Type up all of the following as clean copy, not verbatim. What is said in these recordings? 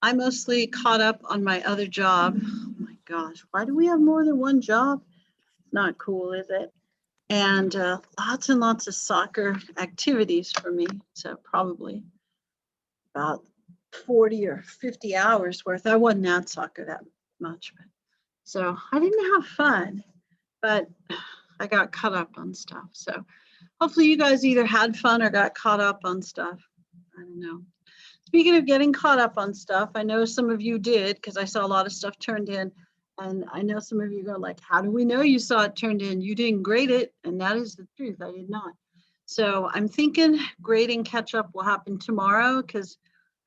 I mostly caught up on my other job. Oh my gosh, why do we have more than one job? Not cool, is it? And lots and lots of soccer activities for me. So probably about 40 or 50 hours worth. I wasn't at soccer that much, but so I didn't have fun, but I got caught up on stuff. So hopefully you guys either had fun or got caught up on stuff. I don't know. Speaking of getting caught up on stuff, I know some of you did because I saw a lot of stuff turned in. And I know some of you go like, how do we know you saw it turned in? You didn't grade it. And that is the truth. I did not. So I'm thinking grading catch up will happen tomorrow because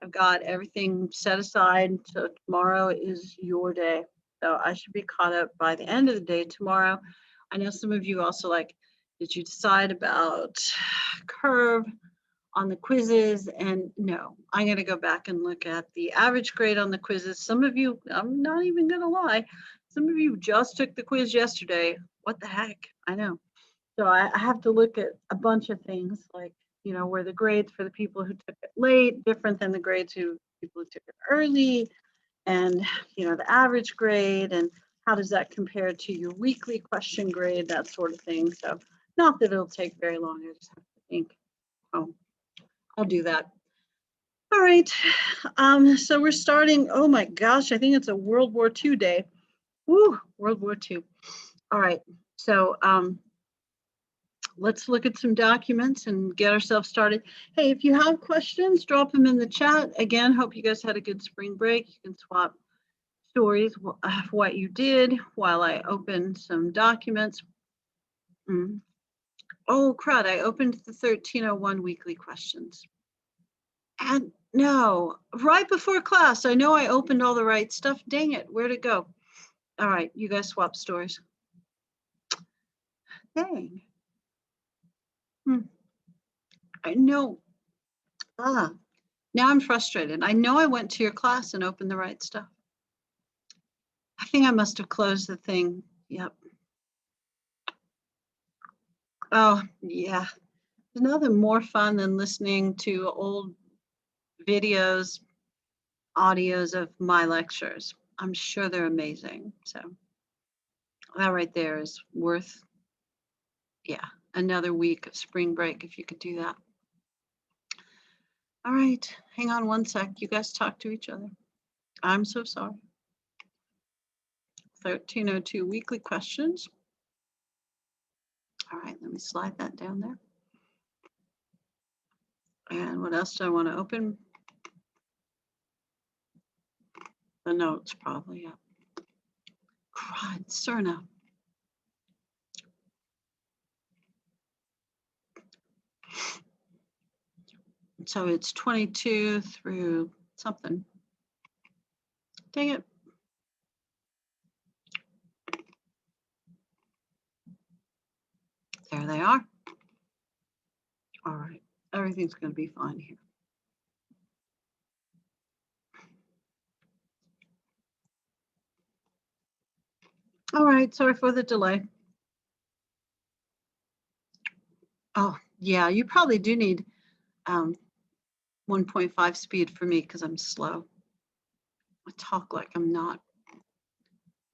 I've got everything set aside. So tomorrow is your day. So I should be caught up by the end of the day tomorrow. I know some of you also like, did you decide about curve on the quizzes? And no, I'm going to go back and look at the average grade on the quizzes. Some of you, I'm not even going to lie, some of you just took the quiz yesterday. What the heck? I know. So I have to look at a bunch of things like, you know, where the grades for the people who took it late, different than the grades who people who took it early, and, you know, the average grade and how does that compare to your weekly question grade, that sort of thing. So not that it'll take very long. I just have to think, oh, I'll do that. All right. So we're starting, oh my gosh, I think it's a World War II day. Woo, World War II. All right. So let's look at some documents and get ourselves started. Hey, if you have questions, drop them in the chat. Again, hope you guys had a good spring break. You can swap stories of what you did while I open some documents. Oh, crud, I opened the 1301 weekly questions. And no, right before class, I know I opened all the right stuff. Dang it, where'd it go? All right, you guys swap stories. Dang. I know. Now I'm frustrated. I know I went to your class and opened the right stuff. I think I must have closed the thing. Yep. Oh, yeah. There's nothing more fun than listening to old videos, audios of my lectures. I'm sure they're amazing. So that right there is worth, yeah, another week of spring break if you could do that. All right, hang on one sec. You guys talk to each other. I'm so sorry. 1302 weekly questions. All right, let me slide that down there. And what else do I want to open? The notes probably, yeah. Crud, Cerna. So it's 22 through something. Dang it. There they are. All right, everything's going to be fine here. All right, sorry for the delay. Oh, yeah, you probably do need 1.5 speed for me because I'm slow. I talk like I'm not.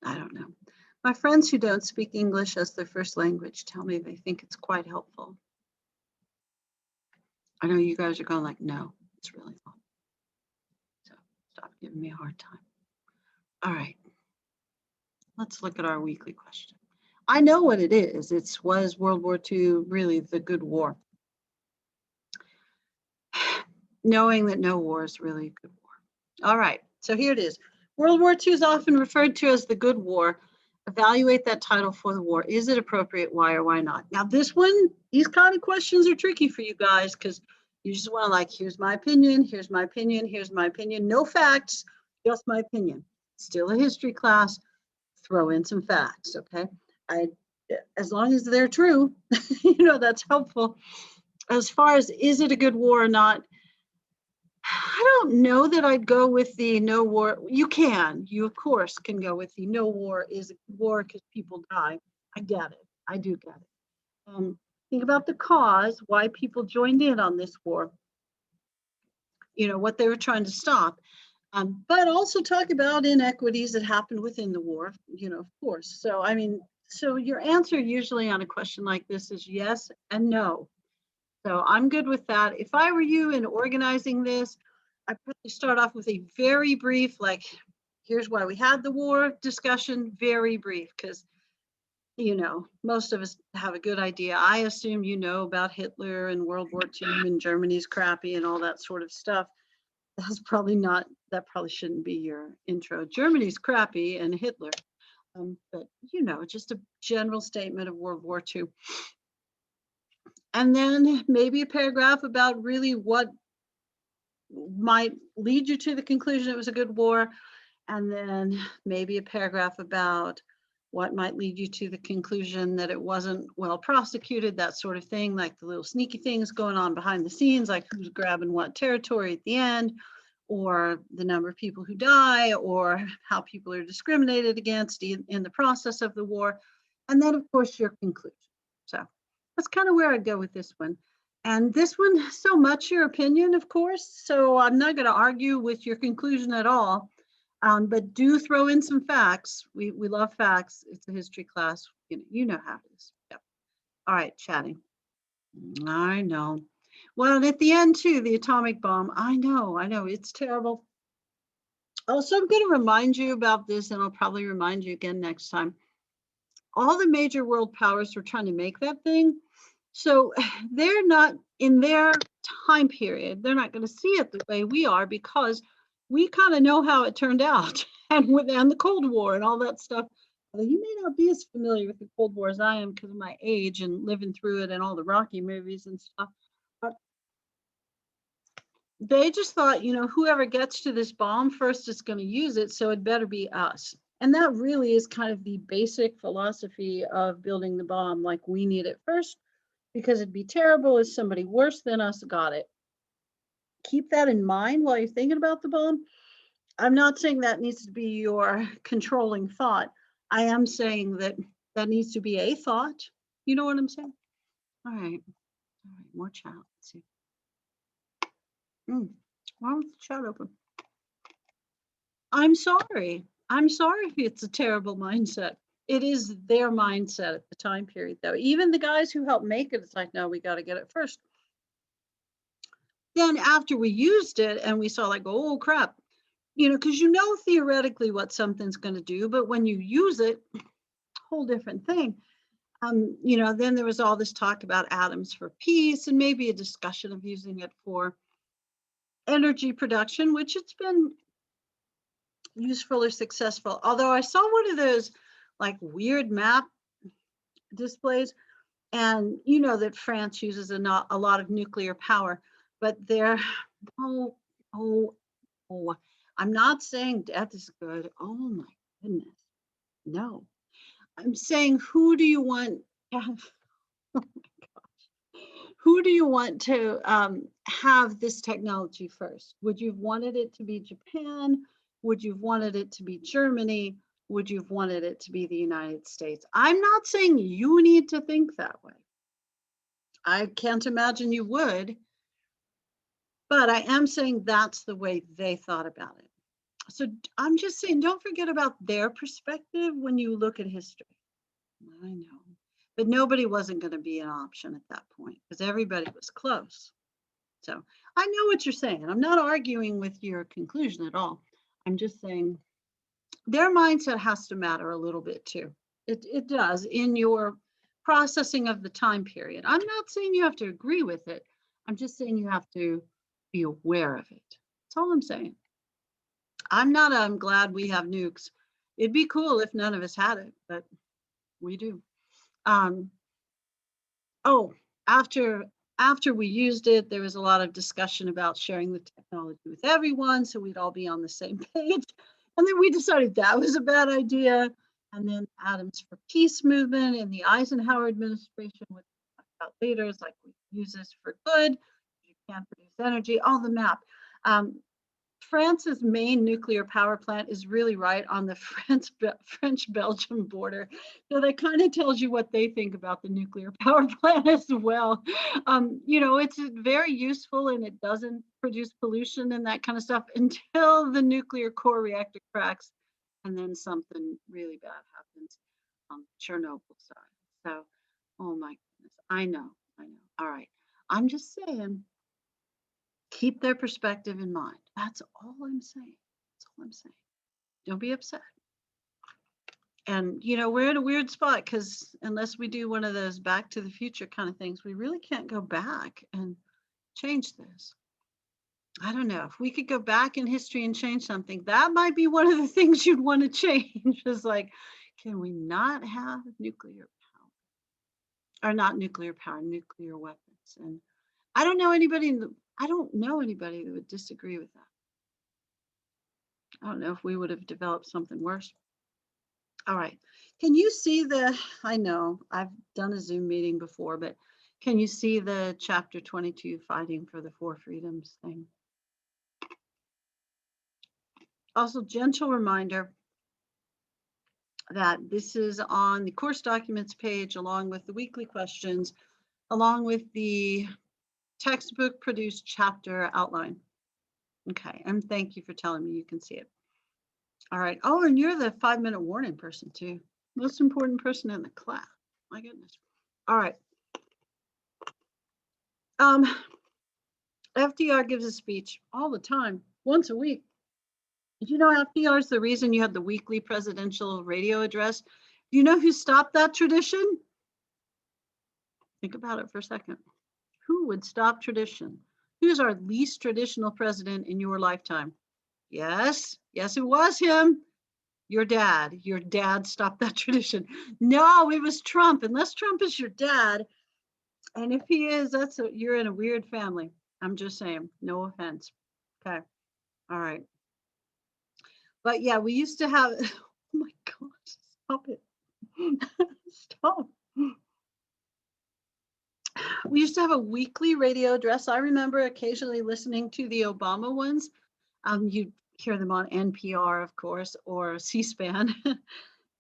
I don't know. My friends who don't speak English as their first language tell me they think it's quite helpful. I know you guys are going like, no, it's really not. So stop giving me a hard time. All right, let's look at our weekly question. I know what it is. It's was World War II really the good war? Knowing that no war is really a good war. All right, so here it is. World War II is often referred to as the good war. Evaluate that title for the war. Is it appropriate? Why or why not? Now this one, these kind of questions are tricky for you guys because you just want to like, here's my opinion, here's my opinion, here's my opinion. No facts, just my opinion. Still a history class, throw in some facts, okay? As long as they're true, you know, that's helpful. As far as is it a good war or not, I don't know that I'd go with the no war. You of course can go with the no war is a war because people die. I get it. I do get it. Think about the cause, why people joined in on this war. You know, what they were trying to stop. But also talk about inequities that happened within the war, of course. So, I mean, so your answer usually on a question like this is yes and no. So I'm good with that. If I were you in organizing this, I'd probably start off with a very brief, like, here's why we had the war discussion, very brief, because most of us have a good idea. I assume you know about Hitler and World War II and Germany's crappy and all that sort of stuff. That probably shouldn't be your intro. Germany's crappy and Hitler. But just a general statement of World War II. And then maybe a paragraph about really what might lead you to the conclusion it was a good war. And then maybe a paragraph about what might lead you to the conclusion that it wasn't well prosecuted, that sort of thing, like the little sneaky things going on behind the scenes, like who's grabbing what territory at the end, or the number of people who die, or how people are discriminated against in the process of the war. And then, of course, your conclusion. So that's kind of where I'd go with this one. And this one, so much your opinion, of course. So I'm not going to argue with your conclusion at all. But do throw in some facts. We love facts. It's a history class. You know how it is. Yep. All right, chatting. I know. Well, and at the end too, the atomic bomb. I know, it's terrible. Also, I'm going to remind you about this, and I'll probably remind you again next time. All the major world powers were trying to make that thing. So they're not, in their time period, they're not going to see it the way we are, because we kind of know how it turned out, and the Cold War and all that stuff. Although you may not be as familiar with the Cold War as I am because of my age and living through it and all the Rocky movies and stuff. But they just thought, whoever gets to this bomb first is going to use it, so it better be us. And that really is kind of the basic philosophy of building the bomb. Like, we need it first, because it'd be terrible if somebody worse than us got it. Keep that in mind while you're thinking about the bomb. I'm not saying that needs to be your controlling thought. I am saying that needs to be a thought. You know what I'm saying? All right, more chat. Let's see. Why was the chat open? I'm sorry if it's a terrible mindset. It is their mindset at the time period, though. Even the guys who helped make it, it's like, no, we got to get it first. Then after we used it and we saw, like, oh crap, because theoretically what something's going to do, but when you use it, whole different thing. Then there was all this talk about atoms for peace, and maybe a discussion of using it for energy production, which it's been useful or successful. Although I saw one of those like weird map displays, and that France uses a lot of nuclear power, but they're I'm not saying death is good. Oh my goodness, no. I'm saying, who do you want who do you want to have this technology first? Would you have wanted it to be Japan? Would you have wanted it to be Germany? Would you have wanted it to be the United States? I'm not saying you need to think that way. I can't imagine you would. But I am saying that's the way they thought about it. So I'm just saying, don't forget about their perspective when you look at history. I know. But nobody wasn't going to be an option at that point because everybody was close. So I know what you're saying. I'm not arguing with your conclusion at all. I'm just saying their mindset has to matter a little bit too. It does in your processing of the time period. I'm not saying you have to agree with it. I'm just saying you have to be aware of it. That's all I'm saying. I'm glad we have nukes. It'd be cool if none of us had it, but we do. After we used it, there was a lot of discussion about sharing the technology with everyone, so we'd all be on the same page. And then we decided that was a bad idea. And then Atoms for Peace movement in the Eisenhower administration, which we'll talk about later, is like, we use this for good. You can't produce energy, all the map. France's main nuclear power plant is really right on the French-Belgium border. So that kind of tells you what they think about the nuclear power plant as well. It's very useful and it doesn't produce pollution and that kind of stuff until the nuclear core reactor cracks and then something really bad happens. Chernobyl style. So, oh my goodness, I know. All right, I'm just saying, keep their perspective in mind. That's all I'm saying. That's all I'm saying. Don't be upset. And we're in a weird spot because unless we do one of those Back to the Future kind of things, we really can't go back and change this. I don't know. If we could go back in history and change something, that might be one of the things you'd want to change. Is like, can we not have nuclear power? Or not nuclear power, nuclear weapons. And I don't know anybody that would disagree with that. I don't know if we would have developed something worse. All right. Can you see I know I've done a Zoom meeting before, but can you see the chapter 22 fighting for the 4 freedoms thing? Also, gentle reminder that this is on the course documents page, along with the weekly questions, along with the textbook produced chapter outline. Okay, and thank you for telling me you can see it. All right. Oh, and you're the 5-minute warning person too. Most important person in the class. My goodness. All right. FDR gives a speech all the time, once a week. Did you know FDR is the reason you had the weekly presidential radio address? Do you know who stopped that tradition? Think about it for a second. Who would stop tradition? Who's our least traditional president in your lifetime? Yes, it was him. Your dad stopped that tradition. No, it was Trump. Unless Trump is your dad, and if he is, you're in a weird family. I'm just saying, no offense. Okay, all right. But yeah, we used to have, oh my gosh, stop it. Stop. We used to have a weekly radio address. I remember occasionally listening to the Obama ones. You'd hear them on NPR, of course, or C-SPAN.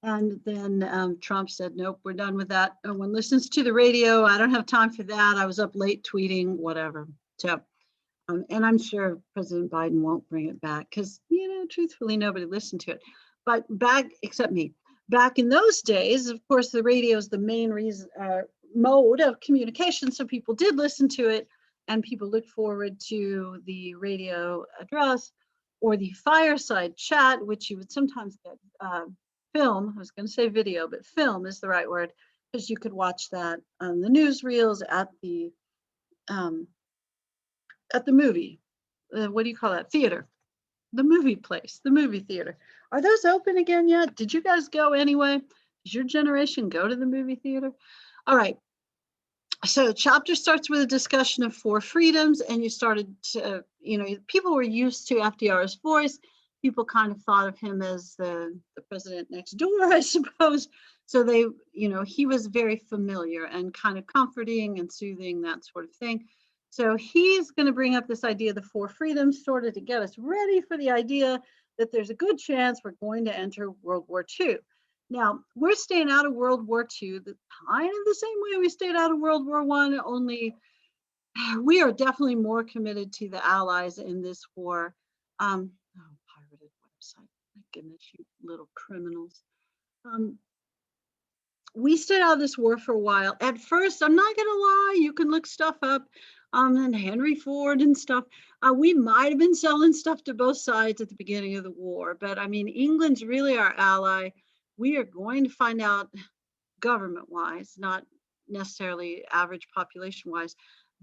And then Trump said, nope, we're done with that. No one listens to the radio. I don't have time for that. I was up late tweeting, whatever. So, and I'm sure President Biden won't bring it back because, truthfully, nobody listened to it. But except me. Back in those days, of course, the radio is the main mode of communication. So people did listen to it and people looked forward to the radio address or the fireside chat, which you would sometimes get film. I was going to say video, but film is the right word because you could watch that on the newsreels at the movie. What do you call that? Theater. The movie place, the movie theater. Are those open again yet? Did you guys go anyway? Does your generation go to the movie theater? All right. So chapter starts with a discussion of 4 freedoms, and you started to, people were used to FDR's voice. People kind of thought of him as the president next door, I suppose. So they, he was very familiar and kind of comforting and soothing, that sort of thing. So he's going to bring up this idea of the 4 freedoms, sort of to get us ready for the idea that there's a good chance we're going to enter World War II. Now, we're staying out of World War II kind of the same way we stayed out of World War I, only we are definitely more committed to the Allies in this war. Pirated website. My goodness, you little criminals. We stayed out of this war for a while. At first, I'm not going to lie, you can look stuff up. And Henry Ford and stuff. We might have been selling stuff to both sides at the beginning of the war, but I mean, England's really our ally. We are going to find out government-wise, not necessarily average population-wise,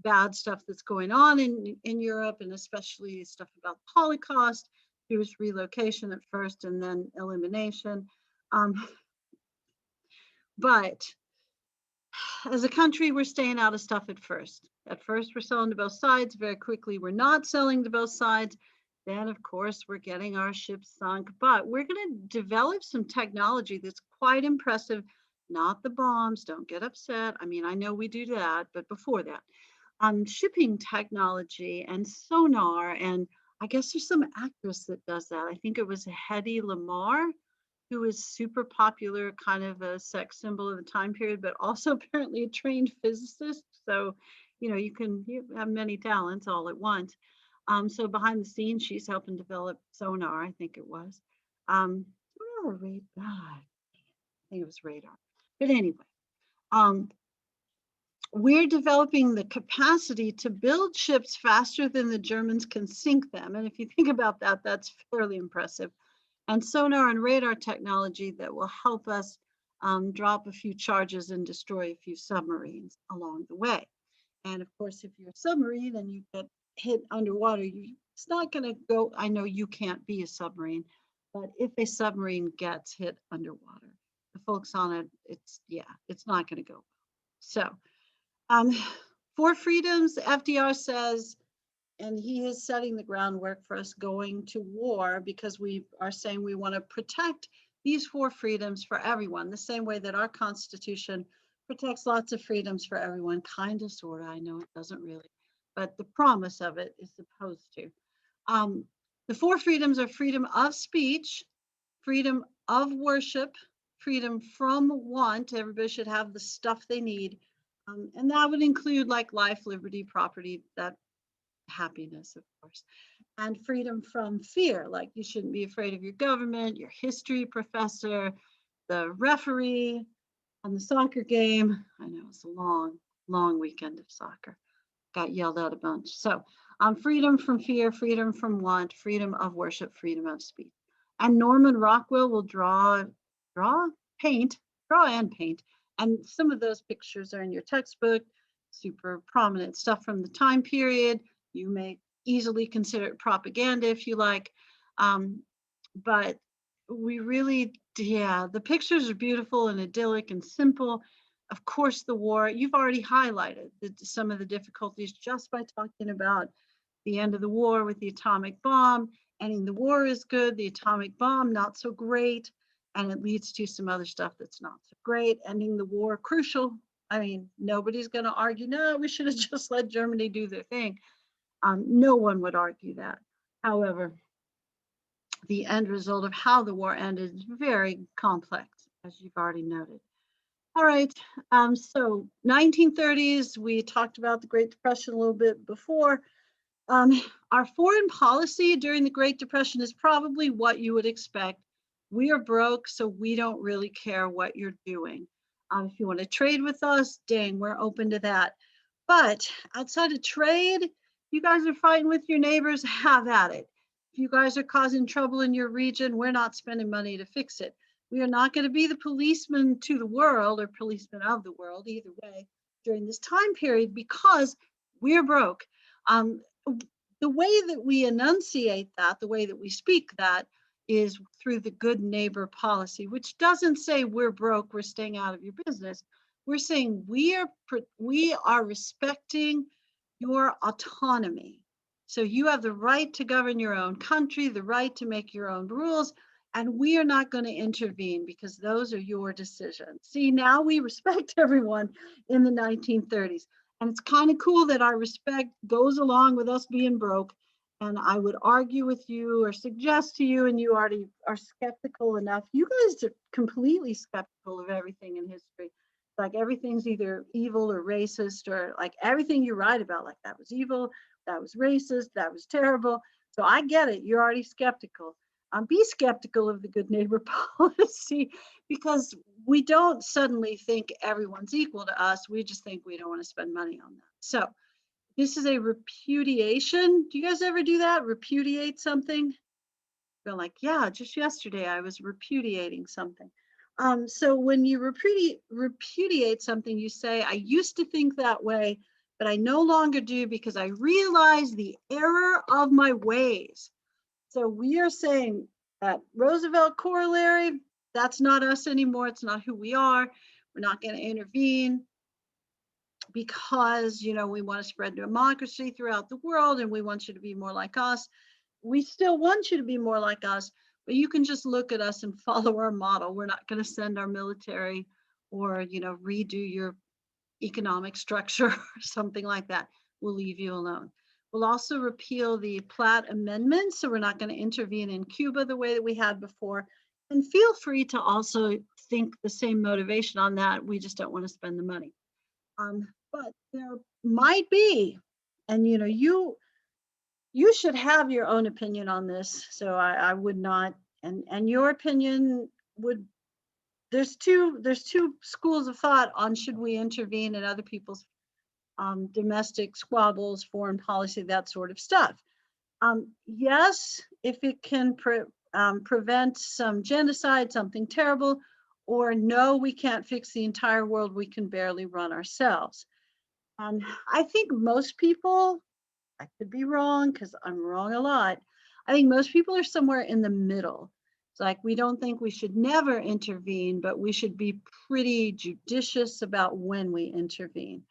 bad stuff that's going on in Europe, and especially stuff about the Holocaust, Jewish relocation at first and then elimination. But as a country, we're staying out of stuff at first. At first, we're selling to both sides. Very quickly, we're not selling to both sides. Then, of course, we're getting our ships sunk. But we're going to develop some technology that's quite impressive. Not the bombs. Don't get upset. I mean, I know we do that, but before that, shipping technology and sonar and I guess there's some actress that does that. I think it was Hedy Lamarr, who was super popular, kind of a sex symbol of the time period, but also apparently a trained physicist. So, you have many talents all at once. So behind the scenes, she's helping develop sonar, I think it was. I think it was radar. But anyway, um, we're developing the capacity to build ships faster than the Germans can sink them. And if you think about that, that's fairly impressive. And sonar and radar technology that will help us drop a few charges and destroy a few submarines along the way. And of course, if you're a submarine and you get hit underwater, it's not going to go. I know you can't be a submarine, but if a submarine gets hit underwater, the folks on it, it's not going to go. So, um, for freedoms, FDR says, and he is setting the groundwork for us going to war because we are saying we want to protect these four freedoms for everyone, the same way that our Constitution protects lots of freedoms for everyone, kind of, sort of. I know it doesn't really, but the promise of it is supposed to. The four freedoms are freedom of speech, freedom of worship, freedom from want. Everybody should have the stuff they need. And that would include like life, liberty, property, that happiness, of course, and freedom from fear. Like you shouldn't be afraid of your government, your history professor, the referee on the soccer game. I know it's a long, long weekend of soccer. Got yelled at a bunch. So, freedom from fear, freedom from want, freedom of worship, freedom of speech. And Norman Rockwell will paint, draw and paint. And some of those pictures are in your textbook, super prominent stuff from the time period. You may easily consider it propaganda if you like. But we really, the pictures are beautiful and idyllic and simple. Of course, the war, you've already highlighted some of the difficulties just by talking about the end of the war with the atomic bomb. Ending the war is good, the atomic bomb, not so great. And it leads to some other stuff that's not so great. Ending the war, crucial. I mean, nobody's going to argue, no, we should have just let Germany do their thing. No one would argue that. However, the end result of how the war ended is very complex, as you've already noted. All right, so 1930s, we talked about the Great Depression a little bit before. Our foreign policy during the Great Depression is probably what you would expect. We are broke, so we don't really care what you're doing. If you want to trade with us, dang, we're open to that. But outside of trade, you guys are fighting with your neighbors, have at it. If you guys are causing trouble in your region, we're not spending money to fix it. We are not going to be the policeman to the world or policeman of the world, either way, during this time period because we're broke. The way that we enunciate that, the way that we speak that, is through the good neighbor policy, which doesn't say we're broke, we're staying out of your business. We're saying we are respecting your autonomy. So you have the right to govern your own country, the right to make your own rules, and we are not going to intervene because those are your decisions. See, now we respect everyone in the 1930s. And it's kind of cool that our respect goes along with us being broke. And I would argue with you or suggest to you, and you already are skeptical enough. You guys are completely skeptical of everything in history. Like everything's either evil or racist, or like everything you write about, like that was evil, that was racist, that was terrible. So I get it. You're already skeptical. Be skeptical of the good neighbor policy because we don't suddenly think everyone's equal to us. We just think we don't want to spend money on that. So this is a repudiation. Do you guys ever do that? Repudiate something? Feel like, yeah, just yesterday I was repudiating something. So when you repudiate something, you say, I used to think that way, but I no longer do because I realize the error of my ways. So we are saying that Roosevelt corollary, that's not us anymore. It's not who we are. We're not going to intervene because, we want to spread democracy throughout the world and we want you to be more like us. We still want you to be more like us, but you can just look at us and follow our model. We're not going to send our military or, redo your economic structure or something like that. We'll leave you alone. We'll also repeal the Platt Amendment, so we're not going to intervene in Cuba the way that we had before. And feel free to also think the same motivation on that. We just don't want to spend the money. But there might be, and you should have your own opinion on this. So I would not, and your opinion would. There's two schools of thought on should we intervene in other people's domestic squabbles, foreign policy, that sort of stuff. Yes, if it can prevent some genocide, something terrible, or no, we can't fix the entire world, we can barely run ourselves. And I think most people, I could be wrong because I'm wrong a lot. I think most people are somewhere in the middle. It's like we don't think we should never intervene, but we should be pretty judicious about when we intervene.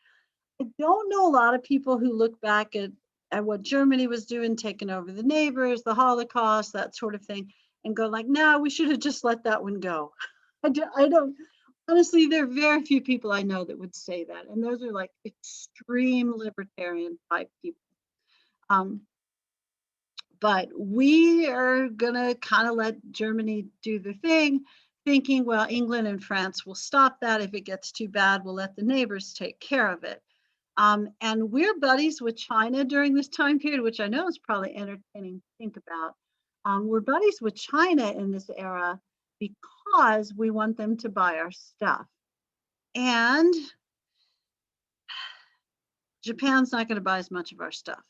I don't know a lot of people who look back at what Germany was doing, taking over the neighbors, the Holocaust, that sort of thing, and go like, no, we should have just let that one go. I don't, honestly, there are very few people I know that would say that. And those are like extreme libertarian type people. But we are gonna kind of let Germany do the thing, thinking, well, England and France will stop that. If it gets too bad, we'll let the neighbors take care of it. And we're buddies with China during this time period, which I know is probably entertaining to think about. We're buddies with China in this era because we want them to buy our stuff. And Japan's not going to buy as much of our stuff.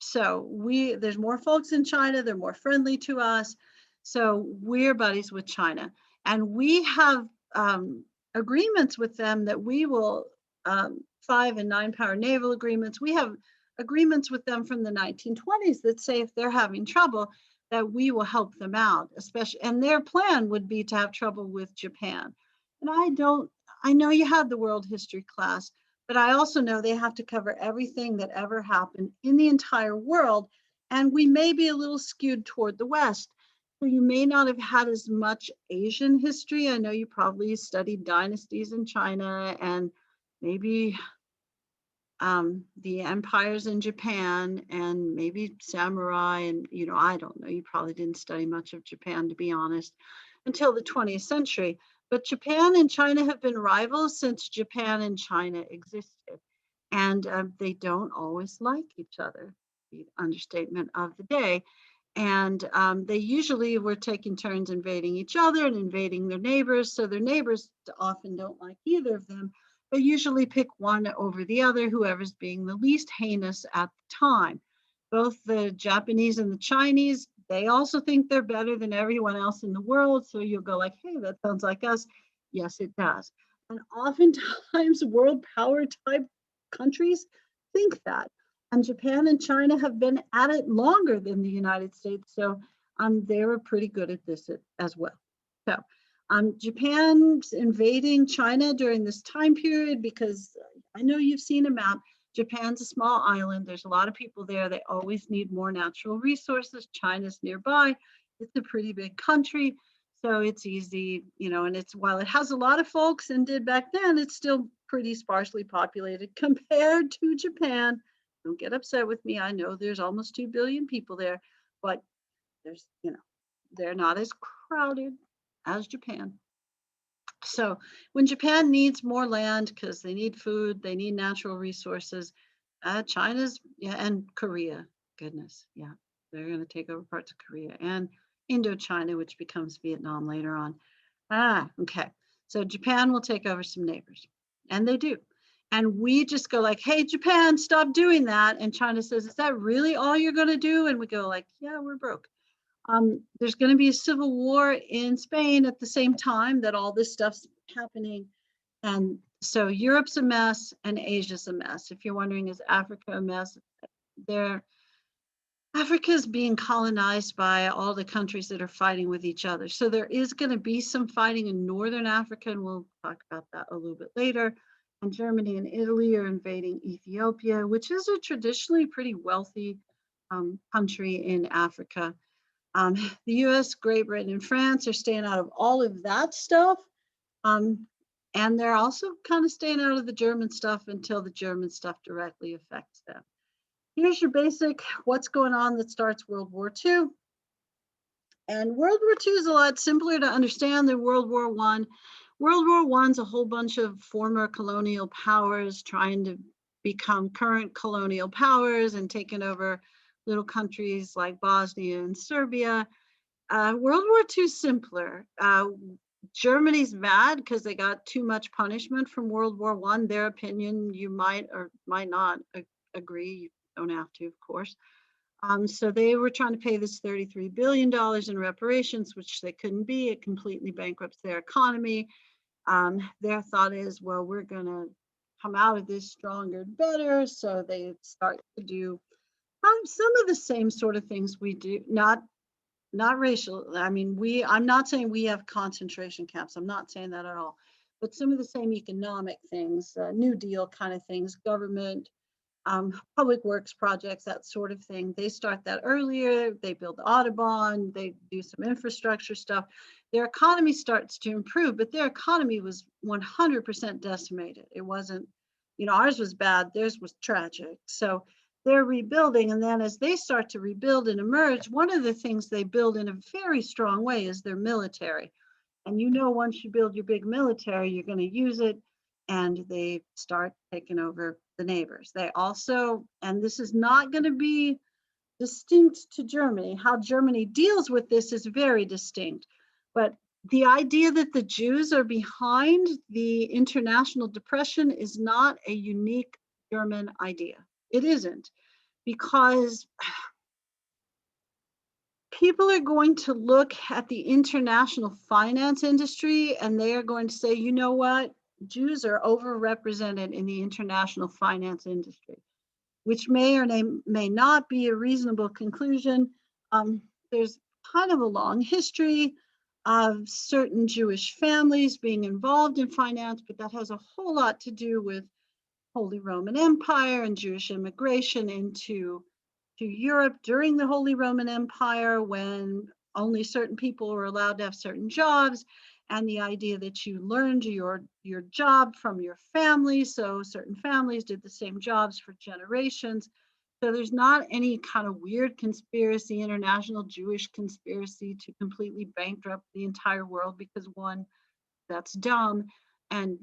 So there's more folks in China, they're more friendly to us. So we're buddies with China. And we have agreements with them that we will, 5 and 9 power naval agreements. We have agreements with them from the 1920s that say if they're having trouble, that we will help them out, especially, and their plan would be to have trouble with Japan. And I know you had the world history class, but I also know they have to cover everything that ever happened in the entire world. And we may be a little skewed toward the West. So you may not have had as much Asian history. I know you probably studied dynasties in China and maybe the empires in Japan and maybe samurai. And, I don't know, you probably didn't study much of Japan, to be honest, until the 20th century. But Japan and China have been rivals since Japan and China existed. And they don't always like each other, the understatement of the day. And they usually were taking turns invading each other and invading their neighbors. So their neighbors often don't like either of them, but usually pick one over the other, whoever's being the least heinous at the time. Both the Japanese and the Chinese, they also think they're better than everyone else in the world. So you'll go like, hey, that sounds like us. Yes, it does. And oftentimes world power type countries think that. And Japan and China have been at it longer than the United States. So they were pretty good at this as well. So Japan's invading China during this time period because I know you've seen a map. Japan's a small island. There's a lot of people there. They always need more natural resources. China's nearby. It's a pretty big country. So it's easy, and while it has a lot of folks and did back then, it's still pretty sparsely populated compared to Japan. Don't get upset with me. I know there's almost 2 billion people there, but they're not as crowded as Japan. So when Japan needs more land because they need food, they need natural resources, China's, and Korea, goodness, yeah, they're going to take over parts of Korea and Indochina, which becomes Vietnam later on. Okay. So Japan will take over some neighbors, and they do. And we just go like, hey, Japan, stop doing that. And China says, is that really all you're going to do? And we go like, yeah, we're broke. There's going to be a civil war in Spain at the same time that all this stuff's happening. And so Europe's a mess and Asia's a mess. If you're wondering, is Africa a mess? Africa is being colonized by all the countries that are fighting with each other. So there is going to be some fighting in Northern Africa, and we'll talk about that a little bit later. And Germany and Italy are invading Ethiopia, which is a traditionally pretty wealthy country in Africa. The US, Great Britain, and France are staying out of all of that stuff. And they're also kind of staying out of the German stuff until the German stuff directly affects them. here's your basic what's going on that starts World War II. And World War II is a lot simpler to understand than World War I. World War I's a whole bunch of former colonial powers trying to become current colonial powers and taking over little countries like Bosnia and Serbia. World War II is simpler. Germany's mad because they got too much punishment from World War I. Their opinion, you might or might not agree. You don't have to, of course. So they were trying to pay this $33 billion in reparations, which they couldn't be. It completely bankrupts their economy. Their thought is, well, we're going to come out of this stronger and better. So they start to do some of the same sort of things we do, not racial. I mean, I'm not saying we have concentration camps. I'm not saying that at all. But some of the same economic things, New Deal kind of things, government, public works projects, that sort of thing. They start that earlier. They build the Autobahn. They do some infrastructure stuff. Their economy starts to improve, but their economy was 100% decimated. It wasn't, ours was bad. Theirs was tragic. So they're rebuilding. And then as they start to rebuild and emerge, one of the things they build in a very strong way is their military. And once you build your big military, you're going to use it. And they start taking over the neighbors. They also, and this is not going to be distinct to Germany, how Germany deals with this is very distinct. But the idea that the Jews are behind the international depression is not a unique German idea. It isn't, because people are going to look at the international finance industry and they are going to say, you know what? Jews are overrepresented in the international finance industry, which may or may not be a reasonable conclusion. There's kind of a long history of certain Jewish families being involved in finance, but that has a whole lot to do with Holy Roman Empire and Jewish immigration into Europe during the Holy Roman Empire, when only certain people were allowed to have certain jobs, and the idea that you learned your job from your family. So certain families did the same jobs for generations. So there's not any kind of weird conspiracy, international Jewish conspiracy to completely bankrupt the entire world because one, that's dumb, and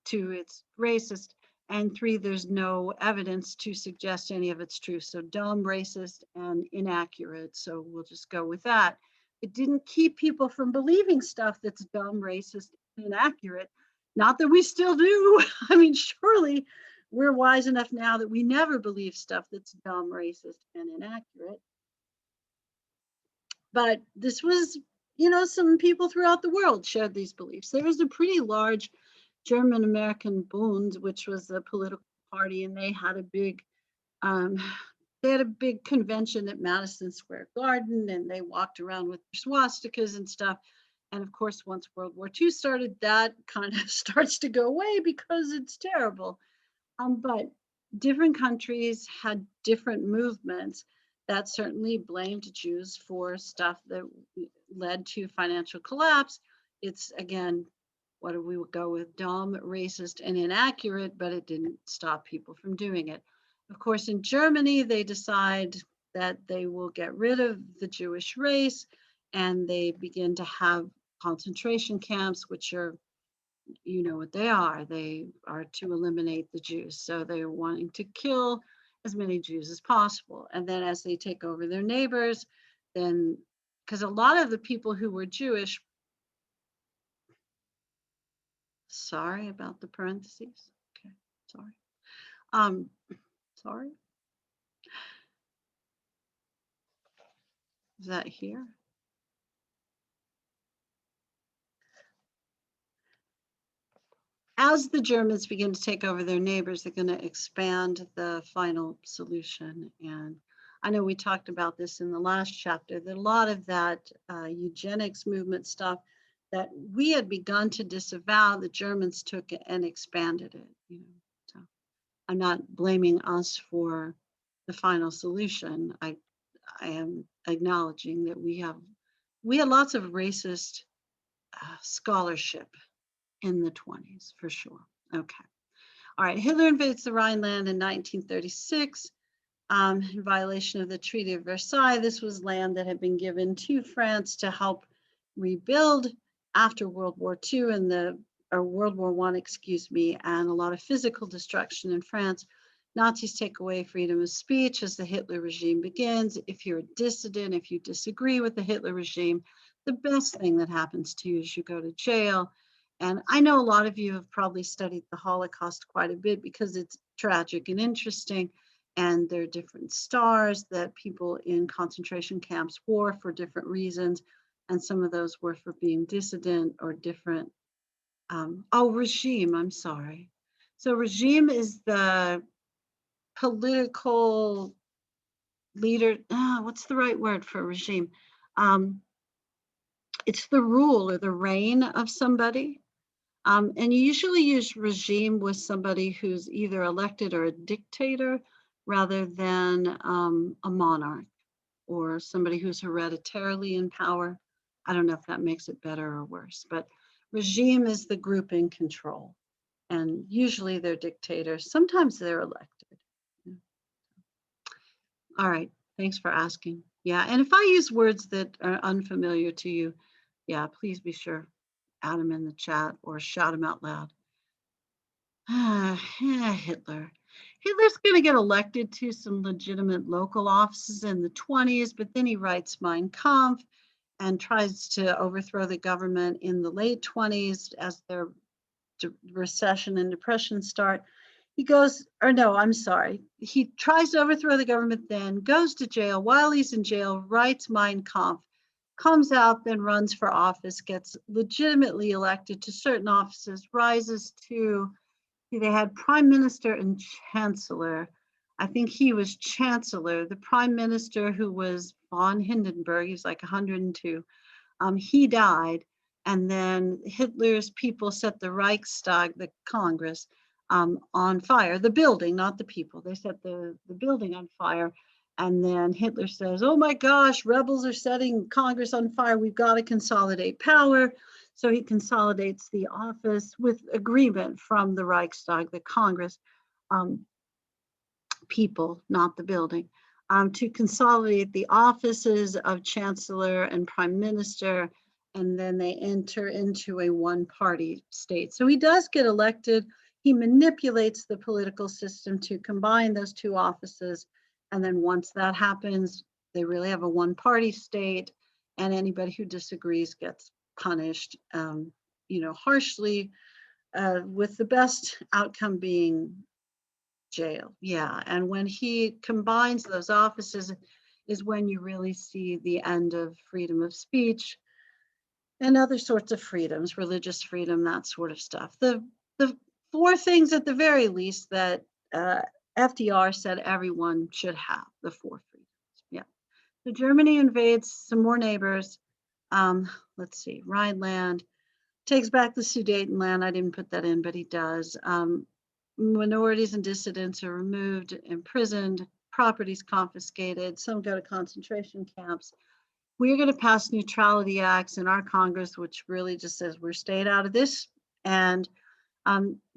two, it's racist, and three, there's no evidence to suggest any of it's true. So dumb, racist, and inaccurate. So we'll just go with that. It didn't keep people from believing stuff that's dumb, racist, and inaccurate. Not that we still do. I mean, surely we're wise enough now that we never believe stuff that's dumb, racist, and inaccurate. But this was, some people throughout the world shared these beliefs. There was a pretty large German American Bund, which was a political party, and they had a big convention at Madison Square Garden, and they walked around with swastikas and stuff. And of course, once World War II started, that kind of starts to go away because it's terrible. But different countries had different movements that certainly blamed Jews for stuff that led to financial collapse. It's, again, what do we go with? Dumb, racist, and inaccurate, but it didn't stop people from doing it. Of course, in Germany, they decide that they will get rid of the Jewish race, and they begin to have concentration camps, which are, what they are. They are to eliminate the Jews. So they're wanting to kill as many Jews as possible. And then as they take over their neighbors, then, because a lot of the people who were Jewish, sorry about the parentheses. Okay, sorry. Sorry. Is that here? As the Germans begin to take over their neighbors, they're going to expand the final solution. And I know we talked about this in the last chapter, that a lot of that eugenics movement stuff that we had begun to disavow, the Germans took it and expanded it. So I'm not blaming us for the final solution. I am acknowledging that we had lots of racist scholarship in the 20s, for sure. Okay. All right. Hitler invades the Rhineland in 1936. in violation of the Treaty of Versailles. This was land that had been given to France to help rebuild after World War II or World War I, excuse me, and a lot of physical destruction in France. Nazis take away freedom of speech as the Hitler regime begins. If you're a dissident, if you disagree with the Hitler regime, the best thing that happens to you is you go to jail. And I know a lot of you have probably studied the Holocaust quite a bit because it's tragic and interesting. And there are different stars that people in concentration camps wore for different reasons. And some of those were for being dissident or different. Regime, I'm sorry. So regime is the political leader. What's the right word for regime? It's the rule or the reign of somebody. And you usually use regime with somebody who's either elected or a dictator rather than a monarch or somebody who's hereditarily in power. I don't know if that makes it better or worse, but regime is the group in control. And usually they're dictators. Sometimes they're elected. All right, thanks for asking. Yeah, and if I use words that are unfamiliar to you, yeah, please be sure, add them in the chat or shout them out loud. Hitler. Hitler's going to get elected to some legitimate local offices in the 20s, but then he writes Mein Kampf and tries to overthrow the government in the late 20s as their recession and depression start. He goes, or no, I'm sorry. He tries to overthrow the government, then goes to jail. While he's in jail, writes Mein Kampf, comes out, then runs for office, gets legitimately elected to certain offices, rises to, they had prime minister and chancellor. I think he was chancellor. The prime minister, who was von Hindenburg, he was like 102, he died. And then Hitler's people set the Reichstag, the Congress, on fire, the building, not the people. They set the building on fire. And then Hitler says, oh my gosh, rebels are setting Congress on fire. We've got to consolidate power. So he consolidates the office with agreement from the Reichstag, the Congress, people, not the building, to consolidate the offices of chancellor and prime minister. And then they enter into a one-party state. So he does get elected. He manipulates the political system to combine those two offices. And then once that happens, they really have a one-party state, and anybody who disagrees gets punished, harshly, with the best outcome being jail. Yeah, and when he combines those offices is when you really see the end of freedom of speech and other sorts of freedoms, religious freedom, that sort of stuff. The four things at the very least that FDR said everyone should have, the four freedoms. Yeah. So Germany invades some more neighbors. Let's see, Rhineland, takes back the Sudetenland. I didn't put that in, but he does. Minorities and dissidents are removed, imprisoned, properties confiscated, some go to concentration camps. We're going to pass neutrality acts in our Congress, which really just says we're staying out of this. And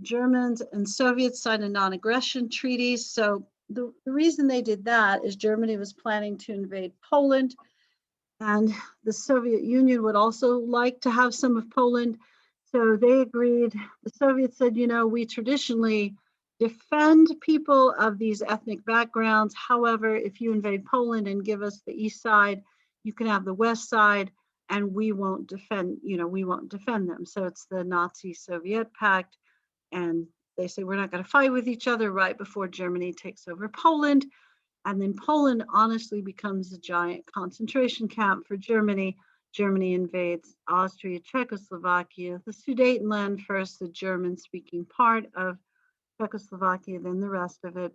Germans and Soviets signed a non-aggression treaty. So the reason they did that is Germany was planning to invade Poland, and the Soviet Union would also like to have some of Poland. So they agreed. The Soviets said, we traditionally defend people of these ethnic backgrounds. However, if you invade Poland and give us the east side, you can have the west side, and we won't defend them. So it's the Nazi-Soviet pact. And they say, we're not going to fight with each other right before Germany takes over Poland. And then Poland honestly becomes a giant concentration camp for Germany. Germany invades Austria, Czechoslovakia, the Sudetenland first, the German-speaking part of Czechoslovakia, then the rest of it,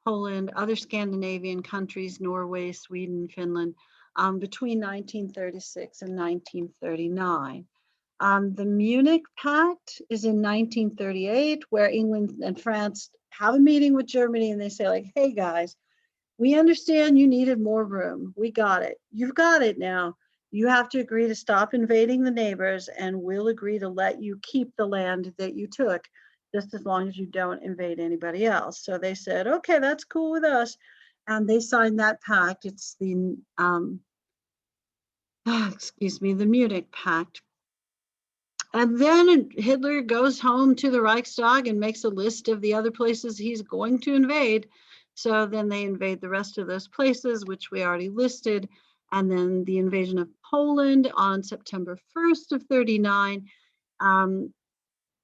Poland, other Scandinavian countries, Norway, Sweden, Finland, between 1936 and 1939. The Munich Pact is in 1938, where England and France have a meeting with Germany, and they say, like, hey guys, we understand you needed more room. We got it. You've got it now. You have to agree to stop invading the neighbors, and we'll agree to let you keep the land that you took, just as long as you don't invade anybody else. So they said, okay, that's cool with us. And they signed that pact. It's the, excuse me, the Munich Pact. And then Hitler goes home to the Reichstag and makes a list of the other places he's going to invade. So then they invade the rest of those places, which we already listed. And then the invasion of Poland on September 1st of 39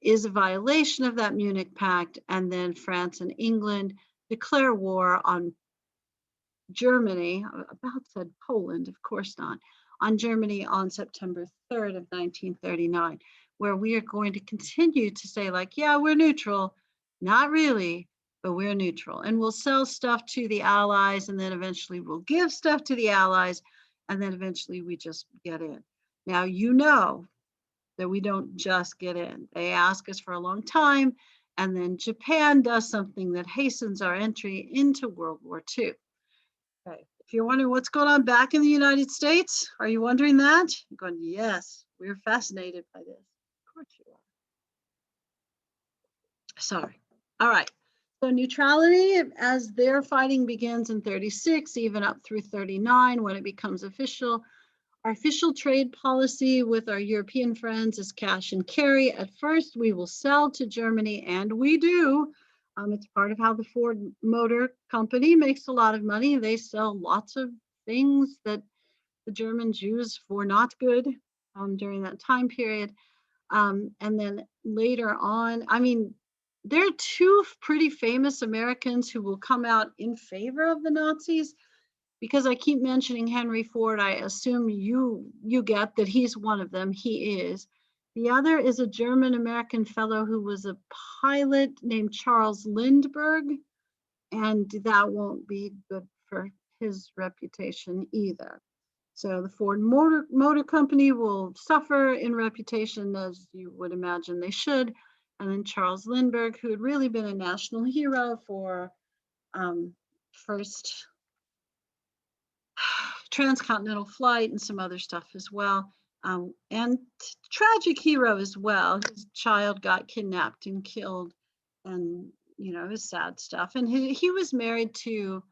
is a violation of that Munich Pact. And then France and England declare war on Germany, about said Poland, of course not, on Germany on September 3rd of 1939, where we are going to continue to say like, yeah, we're neutral, not really, but we're neutral. And we'll sell stuff to the Allies, and then eventually we'll give stuff to the Allies, and then eventually we just get in. Now, you know that we don't just get in. They ask us for a long time, and then Japan does something that hastens our entry into World War II. Okay. If you're wondering what's going on back in the United States, are you wondering that? I'm going, yes, we're fascinated by this. Of course you are. Sorry. All right. So neutrality, as their fighting begins in 36, even up through 39, when it becomes official. Our official trade policy with our European friends is cash and carry. At first, we will sell to Germany, and we do. It's part of how the Ford Motor Company makes a lot of money. They sell lots of things that the Germans use for not good during that time period. And then later on, I mean, there are two pretty famous Americans who will come out in favor of the Nazis. Because I keep mentioning Henry Ford, I assume you get that he's one of them. He is. The other is a German-American fellow who was a pilot named Charles Lindbergh, and that won't be good for his reputation either. So the Ford Motor Company will suffer in reputation, as you would imagine they should. And then Charles Lindbergh, who had really been a national hero for first transcontinental flight and some other stuff as well. And tragic hero as well. His child got kidnapped and killed, and you know, his sad stuff. And he was married to,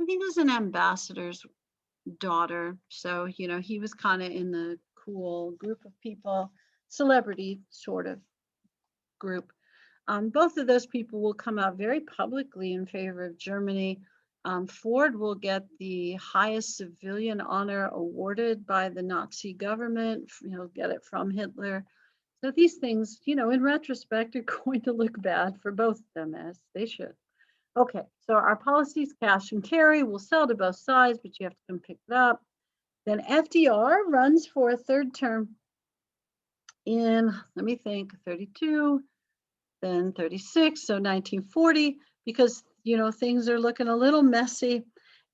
I think it was an ambassador's daughter. So, you know, he was kind of in the cool group of people, celebrity sort of group. Both of those people will come out very publicly in favor of Germany. Ford will get the highest civilian honor awarded by the Nazi government. He'll get it from Hitler. So these things, you know, in retrospect, are going to look bad for both of them, as they should. Okay, so our policies, cash and carry, will sell to both sides, but you have to come pick it up. Then FDR runs for a third term in, let me think, 32, then 36, so 1940, because, you know, things are looking a little messy.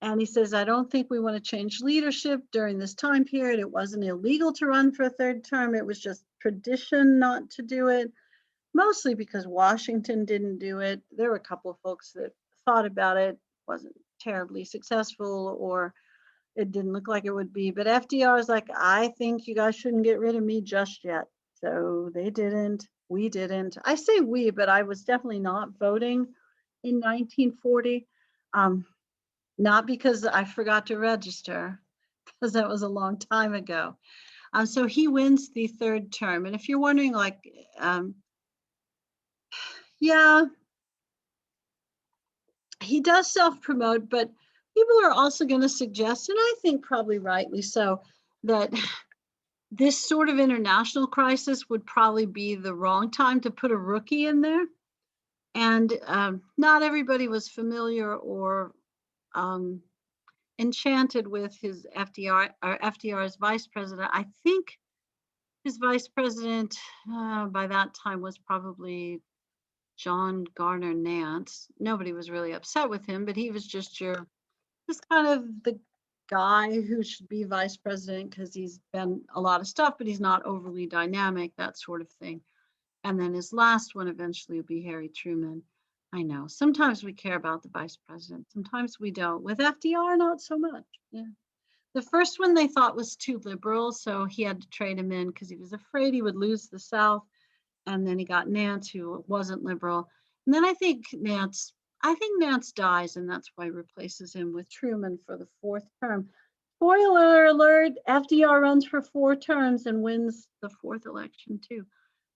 And he says, I don't think we want to change leadership during this time period. It wasn't illegal to run for a third term. It was just tradition not to do it, mostly because Washington didn't do it. There were a couple of folks that thought about it, wasn't terribly successful, or it didn't look like it would be. But FDR is like, I think you guys shouldn't get rid of me just yet. So they didn't. We didn't. I say we, but I was definitely not voting in 1940. Not because I forgot to register, because that was a long time ago. So he wins the third term. And if you're wondering, like, yeah, he does self-promote, but people are also going to suggest, and I think probably rightly so, that this sort of international crisis would probably be the wrong time to put a rookie in there. And not everybody was familiar or enchanted with his FDR's vice president. I think his vice president by that time was probably John Garner Nance. Nobody was really upset with him, but he was just kind of the guy who should be vice president because he's been a lot of stuff, but he's not overly dynamic, that sort of thing. And then his last one eventually will be Harry Truman. I know, sometimes we care about the vice president, sometimes we don't. With FDR, not so much. Yeah. The first one they thought was too liberal, so he had to trade him in because he was afraid he would lose the South. And then he got Nance, who wasn't liberal. And then I think Nance I think Nance dies, and that's why he replaces him with Truman for the fourth term. Spoiler alert, FDR runs for 4 terms and wins the fourth election too.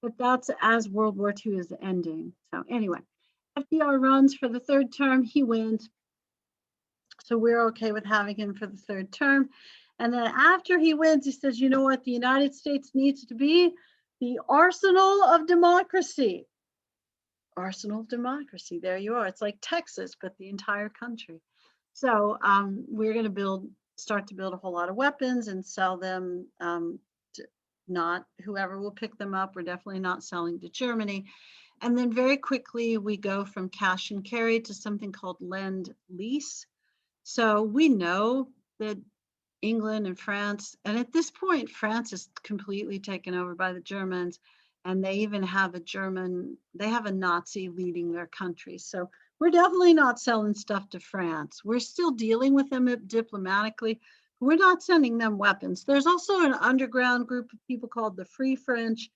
But that's as World War II is ending. So anyway, FDR runs for the third term, he wins. So we're okay with having him for the third term. And then after he wins, he says, you know what, the United States needs to be the arsenal of democracy. Arsenal of democracy, there you are. It's like Texas, but the entire country. So we're going to start to build a whole lot of weapons and sell them to not whoever will pick them up. We're definitely not selling to Germany. And then very quickly, we go from cash and carry to something called lend lease. So we know that England and France, and at this point, France is completely taken over by the Germans, and they even have they have a Nazi leading their country. So we're definitely not selling stuff to France. We're still dealing with them diplomatically. We're not sending them weapons. There's also an underground group of people called the Free French,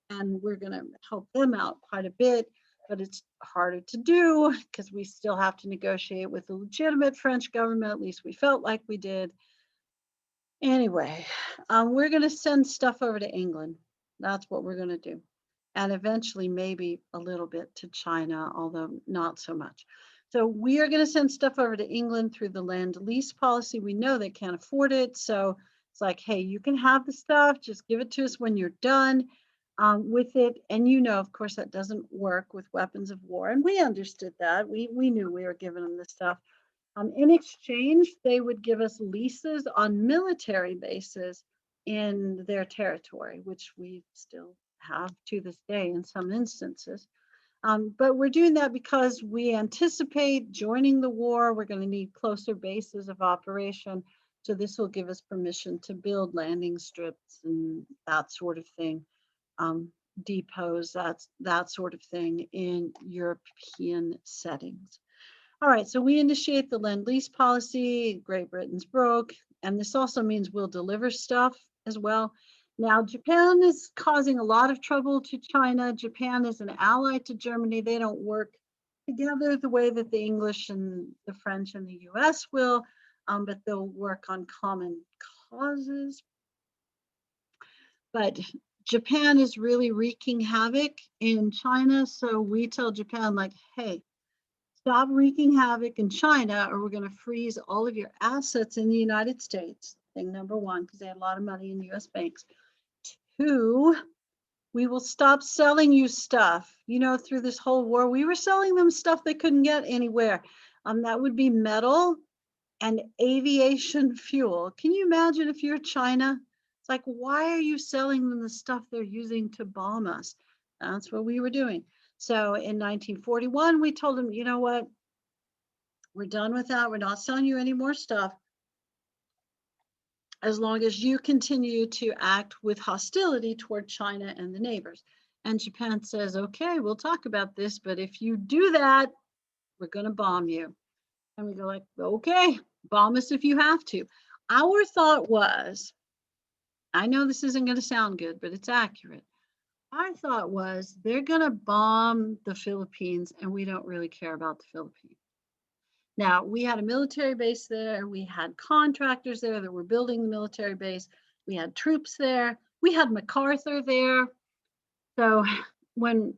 and we're going to help them out quite a bit, but it's harder to do because we still have to negotiate with the legitimate French government. At least we felt like we did. Anyway, we're going to send stuff over to England. That's what we're going to do. And eventually, maybe a little bit to China, although not so much. So we are going to send stuff over to England through the land lease policy. We know they can't afford it. So it's like, hey, you can have the stuff. Just give it to us when you're done with it. And you know, of course, that doesn't work with weapons of war. And we understood that. We knew we were giving them the stuff. In exchange, they would give us leases on military bases in their territory, which we still have to this day in some instances. But we're doing that because we anticipate joining the war. We're going to need closer bases of operation. So this will give us permission to build landing strips and that sort of thing, depots, that sort of thing in European settings. All right, so we initiate the Lend-Lease policy. Great Britain's broke, and this also means we'll deliver stuff as well. Now, Japan is causing a lot of trouble to China. Japan is an ally to Germany. They don't work together the way that the English and the French and the US will, but they'll work on common causes. But Japan is really wreaking havoc in China, so we tell Japan, like, hey, stop wreaking havoc in China, or we're going to freeze all of your assets in the United States. Thing number one, because they had a lot of money in US banks. 2, we will stop selling you stuff. You know, through this whole war, we were selling them stuff they couldn't get anywhere. That would be metal and aviation fuel. Can you imagine if you're China? It's like, why are you selling them the stuff they're using to bomb us? That's what we were doing. So in 1941, we told them, you know what? We're done with that. We're not selling you any more stuff as long as you continue to act with hostility toward China and the neighbors. And Japan says, okay, we'll talk about this, but if you do that, we're going to bomb you. And we go like, okay, bomb us if you have to. Our thought was, I know this isn't going to sound good, but it's accurate. Our thought was they're going to bomb the Philippines and we don't really care about the Philippines. Now, we had a military base there. We had contractors there that were building the military base. We had troops there. We had MacArthur there. So when,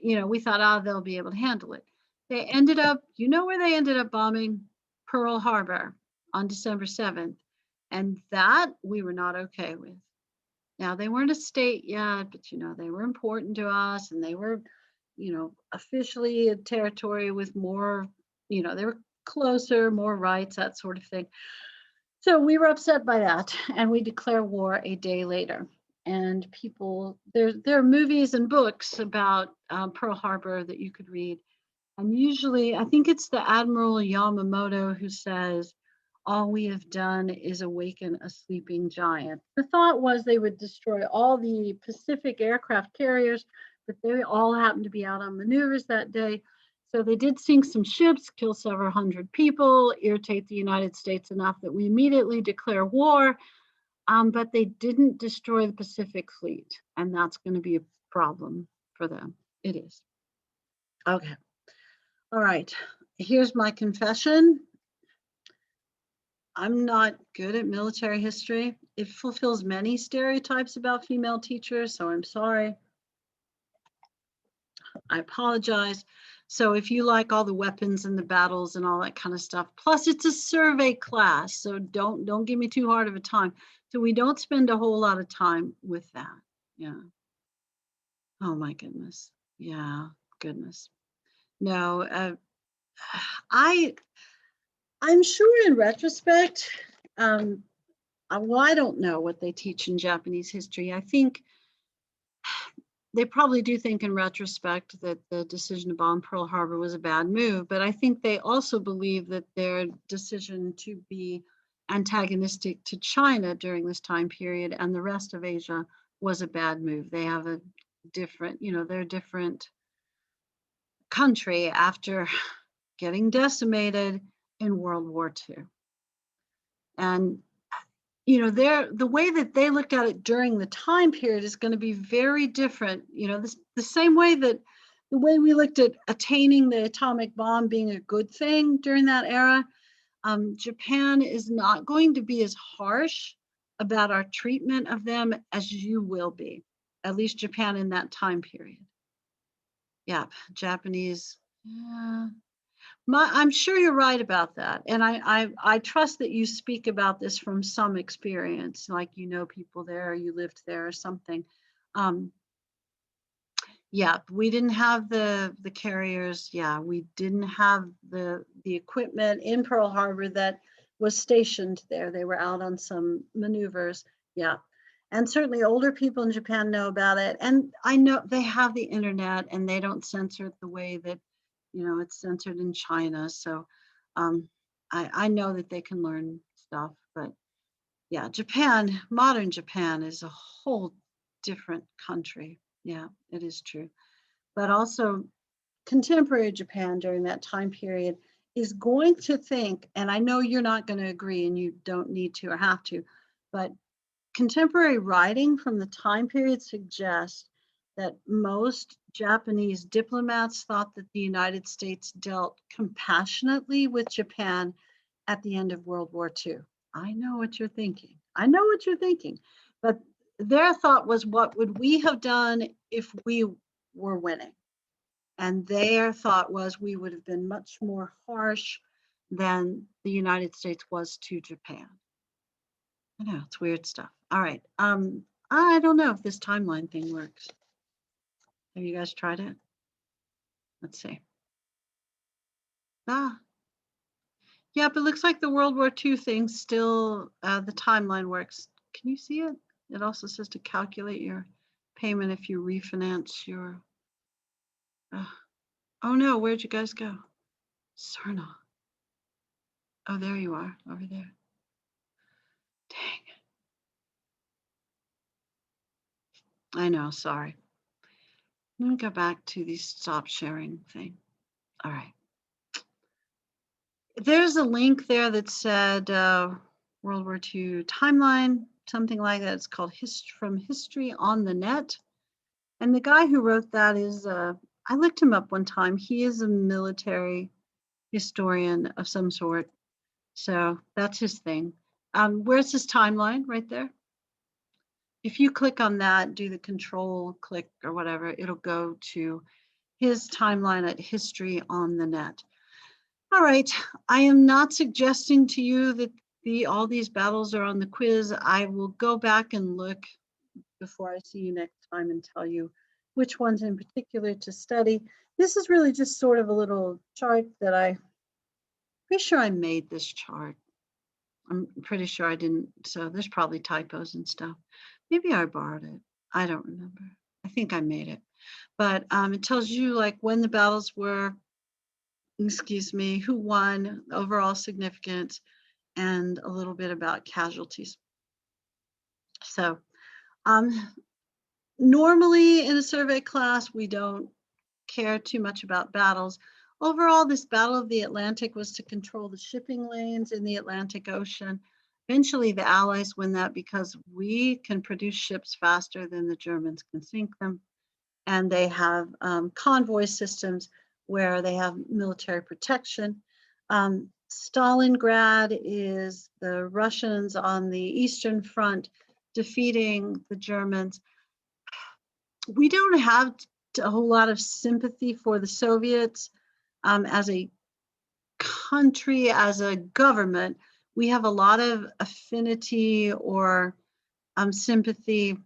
we thought, oh, they'll be able to handle it. They ended up, where they ended up bombing? Pearl Harbor on December 7th. And that we were not okay with. Now, they weren't a state yet, but, they were important to us. And they were, officially a territory with more, they were closer, more rights, that sort of thing. So we were upset by that, and we declare war a day later. And people, there are movies and books about Pearl Harbor that you could read. And usually, I think it's the Admiral Yamamoto who says, all we have done is awaken a sleeping giant. The thought was they would destroy all the Pacific aircraft carriers, but they all happened to be out on maneuvers that day. So they did sink some ships, kill several hundred people, irritate the United States enough that we immediately declare war, but they didn't destroy the Pacific fleet, and that's going to be a problem for them. It is. Okay. All right, here's my confession. I'm not good at military history. It fulfills many stereotypes about female teachers, so I'm sorry. I apologize. So if you like all the weapons and the battles and all that kind of stuff, plus it's a survey class, so don't give me too hard of a time. So we don't spend a whole lot of time with that. Yeah. Oh my goodness. Yeah, goodness. No, I I'm sure in retrospect, um, well, I don't know what they teach in Japanese history. I think they probably do think in retrospect that the decision to bomb Pearl Harbor was a bad move, but I think they also believe that their decision to be antagonistic to China during this time period and the rest of Asia was a bad move. They have a different, they're a different country after getting decimated in World War II. And the way that they looked at it during the time period is going to be very different. The same way that the way we looked at attaining the atomic bomb being a good thing during that era, Japan is not going to be as harsh about our treatment of them as you will be, at least Japan in that time period. Yeah, Japanese. Yeah. I'm sure you're right about that. And I trust that you speak about this from some experience, like people there, you lived there or something. Yeah, we didn't have the carriers. Yeah, we didn't have the equipment in Pearl Harbor that was stationed there. They were out on some maneuvers. Yeah. And certainly older people in Japan know about it. And I know they have the internet and they don't censor it the way that it's censored in China. So I know that they can learn stuff, but yeah, modern Japan is a whole different country. Yeah, it is true. But also contemporary Japan during that time period is going to think, and I know you're not going to agree and you don't need to or have to, but contemporary writing from the time period suggests that most Japanese diplomats thought that the United States dealt compassionately with Japan at the end of World War II. I know what you're thinking. I know what you're thinking. But their thought was, what would we have done if we were winning? And their thought was, we would have been much more harsh than the United States was to Japan. I know, it's weird stuff. All right. I don't know if this timeline thing works. Have you guys tried it? Let's see. Yeah, but it looks like the World War II thing still, the timeline works. Can you see it? It also says to calculate your payment if you refinance your, oh no, where'd you guys go? Cerna. Oh, there you are, over there. Dang. I know, sorry. Let me go back to the stop sharing thing. All right. There's a link there that said World War II timeline, something like that. It's called From History on the Net. And the guy who wrote that is, I looked him up one time. He is a military historian of some sort. So that's his thing. Where's his timeline? Right there. If you click on that, do the control click or whatever, it'll go to his timeline at History on the Net. All right, I am not suggesting to you that all these battles are on the quiz. I will go back and look before I see you next time and tell you which ones in particular to study. This is really just sort of a little chart that I'm pretty sure I made this chart. I'm pretty sure I didn't, so there's probably typos and stuff. Maybe I borrowed it. I don't remember. I think I made it. But it tells you like when the battles were, excuse me, who won, overall significance, and a little bit about casualties. So normally in a survey class, we don't care too much about battles. Overall, this Battle of the Atlantic was to control the shipping lanes in the Atlantic Ocean. Eventually, the Allies win that because we can produce ships faster than the Germans can sink them. And they have convoy systems where they have military protection. Stalingrad is the Russians on the Eastern Front defeating the Germans. We don't have a whole lot of sympathy for the Soviets as a country, as a government. We have a lot of affinity or sympathy,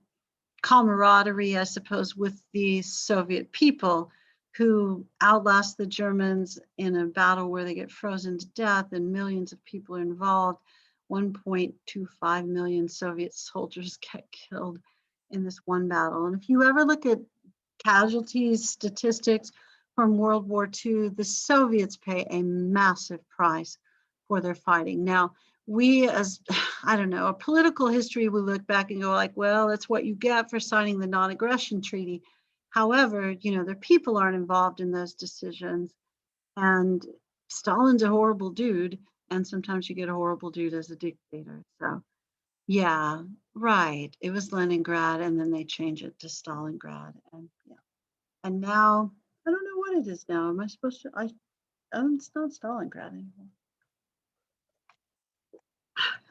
camaraderie, I suppose, with the Soviet people who outlast the Germans in a battle where they get frozen to death and millions of people are involved. 1.25 million Soviet soldiers get killed in this one battle. And if you ever look at casualties statistics from World War II, the Soviets pay a massive price for their fighting. Now, we as, I don't know, a political history, we look back and go like, well, that's what you get for signing the non-aggression treaty. However, you know, their people aren't involved in those decisions. And Stalin's a horrible dude. And sometimes you get a horrible dude as a dictator. So yeah, right. It was Leningrad and then they changed it to Stalingrad. And yeah. And now, I don't know what it is now. Am I supposed to, it's not Stalingrad anymore.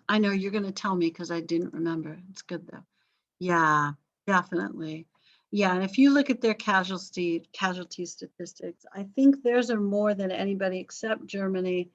I know you're going to tell me because I didn't remember. It's good though. Yeah, definitely. Yeah, and if you look at their casualty statistics, I think theirs are more than anybody except Germany.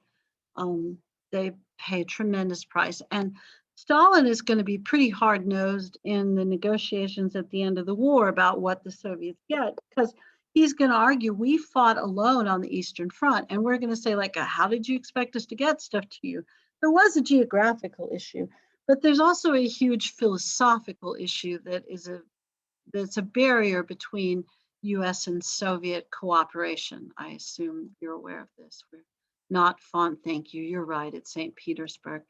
They pay a tremendous price. And Stalin is going to be pretty hard-nosed in the negotiations at the end of the war about what the Soviets get, because he's going to argue, we fought alone on the Eastern Front, and we're going to say, like, how did you expect us to get stuff to you? There was a geographical issue, but there's also a huge philosophical issue that's a barrier between US and Soviet cooperation. I assume you're aware of this. We're not fond, thank you, you're right, it's St. Petersburg.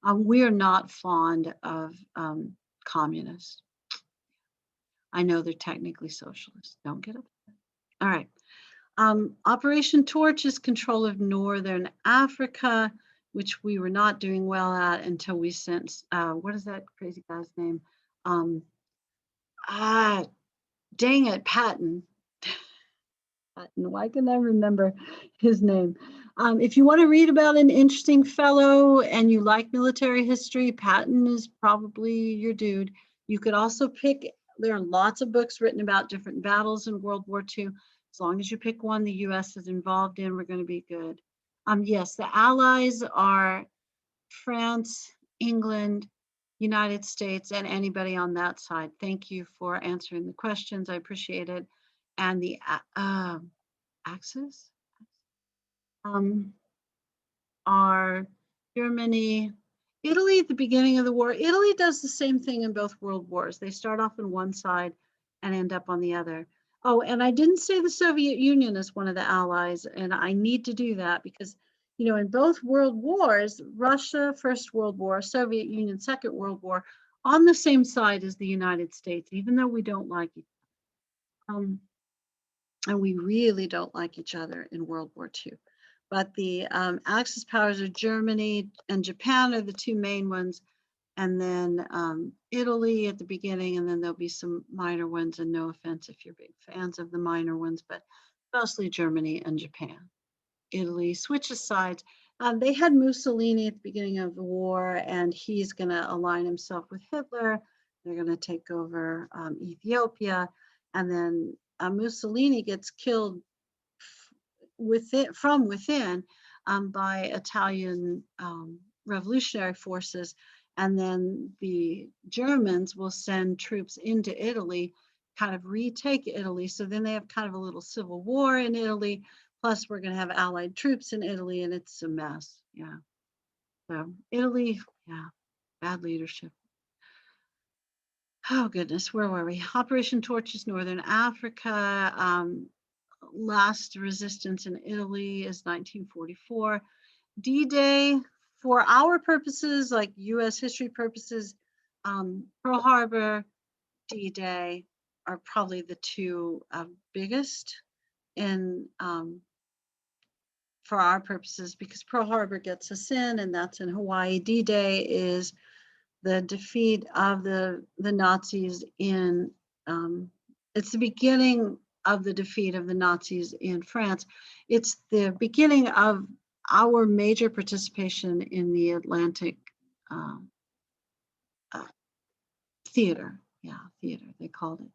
We're not fond of communists. I know they're technically socialists, don't get upset. All right. Operation Torch is control of Northern Africa, which we were not doing well at until we sent, what is that crazy guy's name? Dang it, Patton. Patton, why can I remember his name? If you want to read about an interesting fellow and you like military history, Patton is probably your dude. You could also pick, there are lots of books written about different battles in World War II. As long as you pick one the US is involved in, we're going to be good. Yes, the Allies are France, England, United States, and anybody on that side. Thank you for answering the questions. I appreciate it. And the Axis are Germany, Italy at the beginning of the war. Italy does the same thing in both world wars. They start off on one side and end up on the other. Oh, and I didn't say the Soviet Union is one of the allies, and I need to do that because, you know, in both world wars, Russia, First World War, Soviet Union, Second World War, on the same side as the United States, even though we don't like each other. And we really don't like each other in World War II. But the Axis powers are Germany and Japan are the two main ones, and then Italy at the beginning, and then there'll be some minor ones, and no offense if you're big fans of the minor ones, but mostly Germany and Japan. Italy switches sides. They had Mussolini at the beginning of the war, and he's going to align himself with Hitler. They're going to take over Ethiopia, and then Mussolini gets killed from within by Italian revolutionary forces, and then the Germans will send troops into Italy, kind of retake Italy. So then they have kind of a little civil war in Italy. Plus, we're going to have Allied troops in Italy, and it's a mess. Yeah. So Italy, yeah, bad leadership. Oh goodness, where were we? Operation Torch is Northern Africa. Last resistance in Italy is 1944. D-Day, for our purposes, like US history purposes, Pearl Harbor, D-Day are probably the two biggest in for our purposes, because Pearl Harbor gets us in, and that's in Hawaii. D-Day is the defeat of the Nazis in, it's the beginning of the defeat of the Nazis in France. It's the beginning of our major participation in the Atlantic um, uh, theater. Yeah, theater, they called it.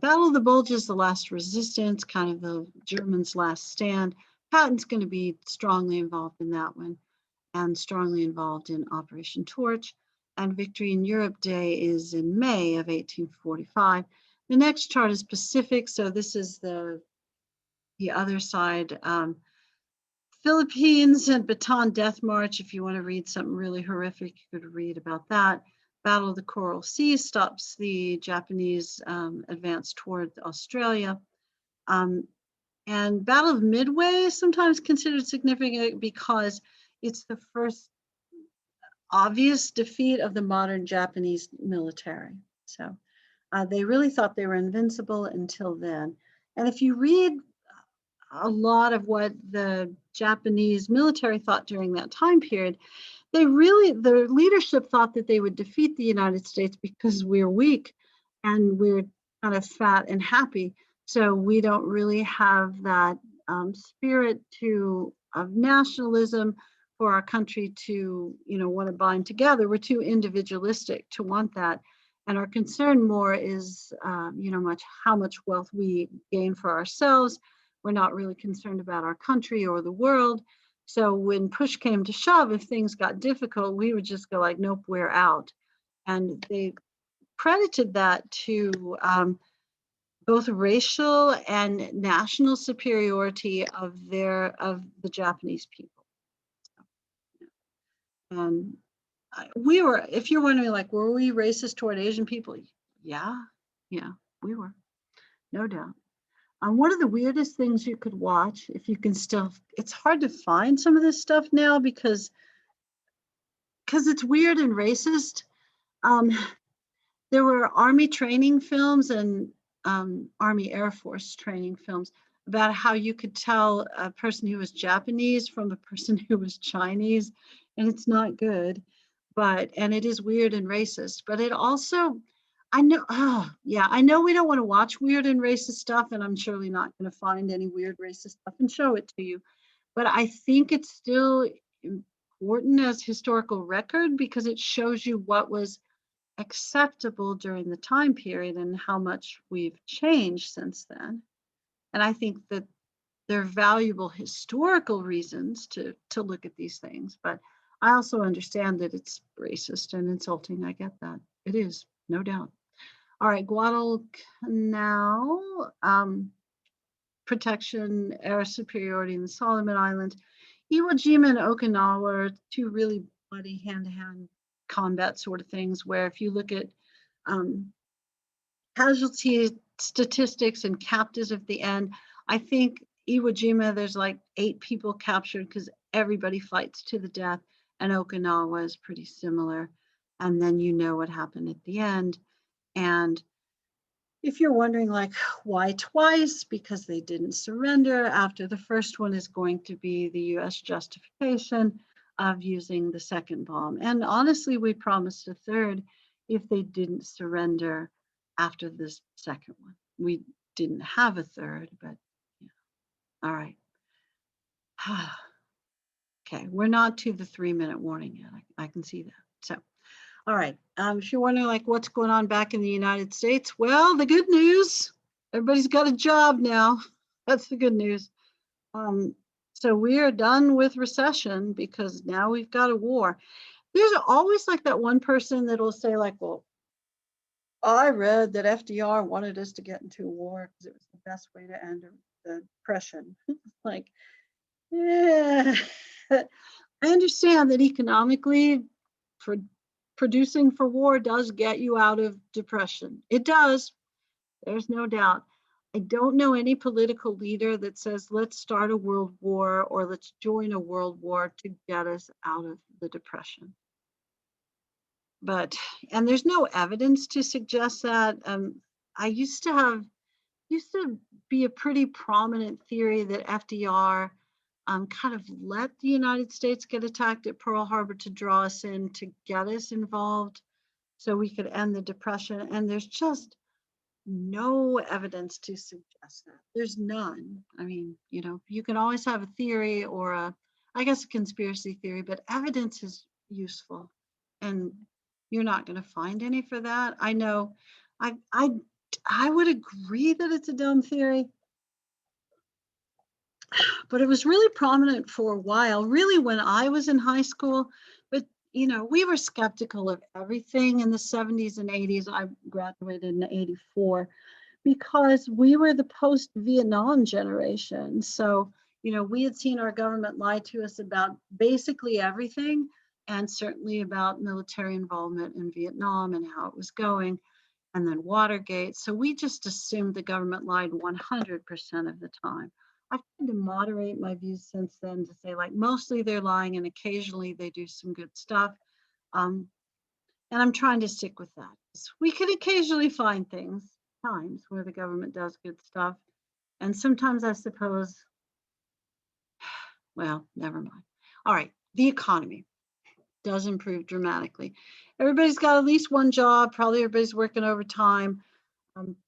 Battle of the Bulges, the last resistance, kind of the Germans' last stand. Patton's going to be strongly involved in that one and strongly involved in Operation Torch. And Victory in Europe Day is in May of 1845. The next chart is Pacific, so this is the other side. Philippines and Bataan Death March, if you want to read something really horrific, you could read about that. Battle of the Coral Sea stops the Japanese advance toward Australia. And Battle of Midway is sometimes considered significant because it's the first obvious defeat of the modern Japanese military. So they really thought they were invincible until then. And if you read a lot of what the Japanese military thought during that time period, the leadership thought that they would defeat the United States because we're weak and we're kind of fat and happy. So we don't really have that spirit of nationalism for our country to, want to bind together. We're too individualistic to want that. And our concern more is, how much wealth we gain for ourselves. We're not really concerned about our country or the world. So when push came to shove, if things got difficult, we would just go like, nope, we're out. And they credited that to both racial and national superiority of the Japanese people. And we were, if you're wondering, like, were we racist toward Asian people? Yeah, we were, no doubt. One of the weirdest things you could watch, if you can still, it's hard to find some of this stuff now because it's weird and racist. There were Army training films and Army Air Force training films about how you could tell a person who was Japanese from a person who was Chinese, and it's not good, and it is weird and racist, but it also, I know we don't want to watch weird and racist stuff, and I'm surely not going to find any weird racist stuff and show it to you, but I think it's still important as historical record because it shows you what was acceptable during the time period and how much we've changed since then. And I think that there are valuable historical reasons to look at these things, but I also understand that it's racist and insulting. I get that. It is, no doubt. All right, Guadalcanal, protection, air superiority in the Solomon Islands. Iwo Jima and Okinawa are two really bloody hand-to-hand combat sort of things where if you look at casualty statistics and captives at the end, I think Iwo Jima, there's like 8 people captured because everybody fights to the death, and Okinawa is pretty similar. And then you know what happened at the end. And if you're wondering, like, why twice? Because they didn't surrender after the first one is going to be the US justification of using the second bomb. And honestly, we promised a third if they didn't surrender after this second one. We didn't have a third, but yeah. All right. Okay, we're not to the 3-minute warning yet. I can see that. So, all right. If you're wondering, like, what's going on back in the United States, well, the good news, everybody's got a job now. That's the good news. So we are done with recession because now we've got a war. There's always like that one person that'll say, like, well, I read that FDR wanted us to get into a war because it was the best way to end the depression. Like, yeah, I understand that economically, producing for war does get you out of depression. It does. There's no doubt. I don't know any political leader that says, let's start a world war or let's join a world war to get us out of the depression. And there's no evidence to suggest that. I used to be a pretty prominent theory that FDR kind of let the United States get attacked at Pearl Harbor to draw us in, to get us involved so we could end the depression. And there's just no evidence to suggest that. There's none. I mean, you can always have a theory or I guess a conspiracy theory, but evidence is useful. And you're not going to find any for that. I know I I I would agree that it's a dumb theory, but it was really prominent for a while, really when I was in high school. But, we were skeptical of everything in the 70s and 80s. I graduated in 84 because we were the post-Vietnam generation. So, we had seen our government lie to us about basically everything, and certainly about military involvement in Vietnam and how it was going, and then Watergate. So we just assumed the government lied 100% of the time. I've tried to moderate my views since then to say, like, mostly they're lying and occasionally they do some good stuff. Um, and I'm trying to stick with that. We can occasionally find times where the government does good stuff. And sometimes I suppose, well, never mind. All right, the economy does improve dramatically. Everybody's got at least one job, probably everybody's working overtime.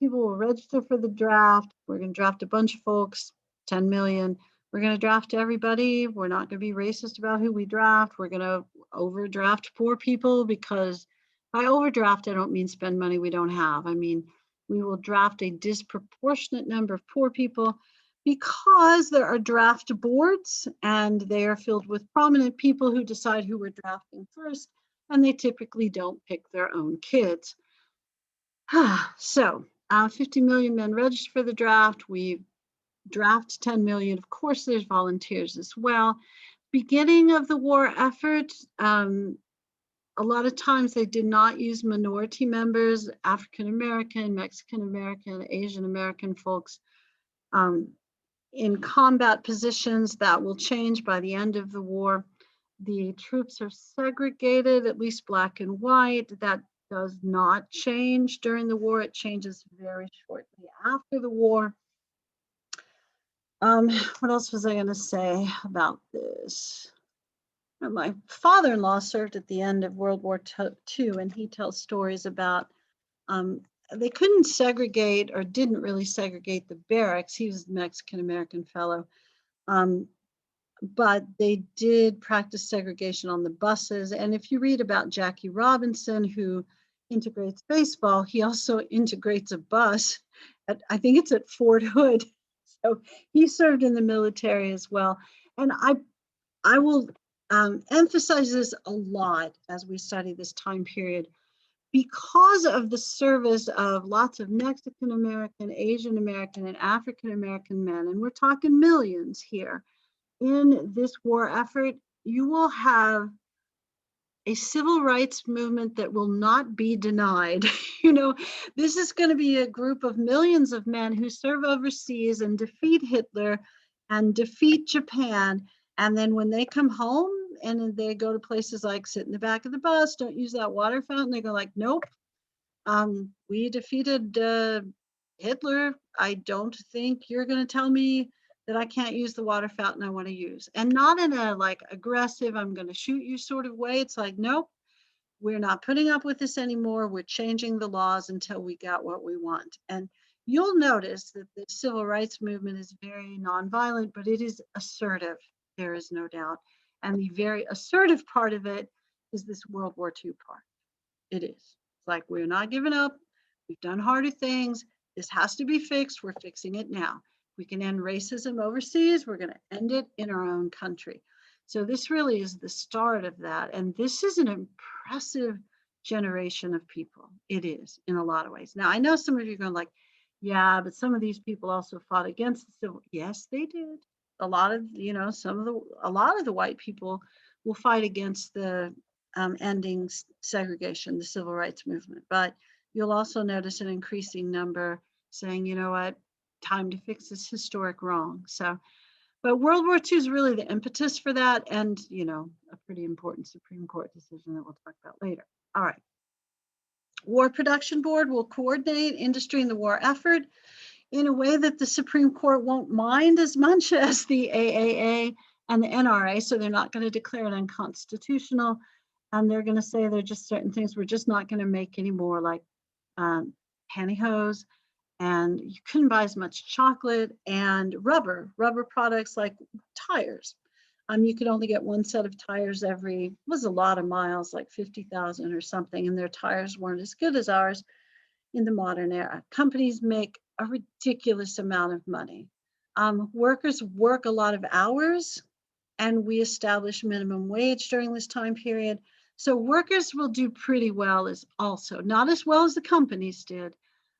People will register for the draft. We're going to draft a bunch of folks, 10 million. We're going to draft everybody. We're not going to be racist about who we draft. We're going to overdraft poor people, because by overdraft, I don't mean spend money we don't have. I mean, we will draft a disproportionate number of poor people because there are draft boards and they are filled with prominent people who decide who we're drafting first, and they typically don't pick their own kids. So 50 million men registered for the draft. We draft 10 million. Of course, there's volunteers as well. Beginning of the war effort, a lot of times they did not use minority members, African American, Mexican American, Asian American folks in combat positions. That will change by the end of the war. The troops are segregated, at least black and white. That does not change during the war. It changes very shortly after the war. What else was I going to say about this? My father-in-law served at the end of World War II, and he tells stories about they couldn't segregate, or didn't really segregate, the barracks. He was a Mexican-American fellow. But they did practice segregation on the buses. And if you read about Jackie Robinson, who integrates baseball, he also integrates a bus I think it's at Fort Hood. So he served in the military as well. And I will emphasize this a lot as we study this time period, because of the service of lots of Mexican American, Asian American, and African American men, and we're talking millions here. In this war effort, you will have a civil rights movement that will not be denied. This is going to be a group of millions of men who serve overseas and defeat Hitler and defeat Japan. And then when they come home and they go to places like sit in the back of the bus, don't use that water fountain, they go like, nope, we defeated Hitler. I don't think you're going to tell me that I can't use the water fountain I want to use. And not in a like aggressive, I'm going to shoot you sort of way. It's like, nope, we're not putting up with this anymore. We're changing the laws until we got what we want. And you'll notice that the civil rights movement is very nonviolent, but it is assertive. There is no doubt. And the very assertive part of it is this World War II part. It is. It's like, we're not giving up. We've done harder things. This has to be fixed. We're fixing it now. We can end racism overseas. We're going to end it in our own country. So this really is the start of that. And this is an impressive generation of people. It is, in a lot of ways. Now, I know some of you are going like, yeah, but some of these people also fought against the civil. Yes, they did. A lot of the white people will fight against the ending segregation, the civil rights movement. But you'll also notice an increasing number saying, you know what, time to fix this historic wrong. So, but World War II is really the impetus for that, and a pretty important Supreme Court decision that we'll talk about later. All right. War Production Board will coordinate industry in the war effort in a way that the Supreme Court won't mind as much as the AAA and the NRA, so they're not going to declare it unconstitutional. And they're going to say there are just certain things we're just not going to make anymore, like pantyhose and you couldn't buy as much chocolate and rubber products like tires. You could only get one set of tires every, was a lot of miles, like 50,000 or something, and their tires weren't as good as ours in the modern era. Companies make a ridiculous amount of money. Workers work a lot of hours, and we establish minimum wage during this time period. So workers will do pretty well, as also not as well as the companies did,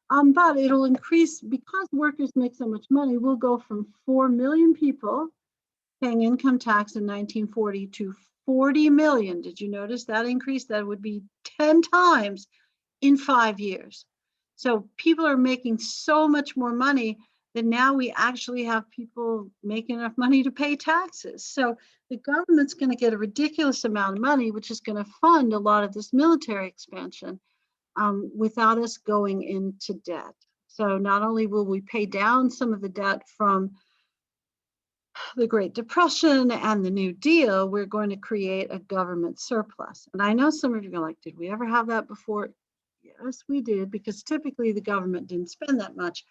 but it'll increase because workers make so much money. We'll go from 4 million people paying income tax in 1940 to 40 million. Did you notice that increase? That would be 10 times in 5 years. So people are making so much more money that now we actually have people making enough money to pay taxes. So the government's going to get a ridiculous amount of money, which is going to fund a lot of this military expansion without us going into debt. So not only will we pay down some of the debt from the Great Depression and the New Deal, we're going to create a government surplus. And I know some of you are like, did we ever have that before? Yes, we did, because typically the government didn't spend that much.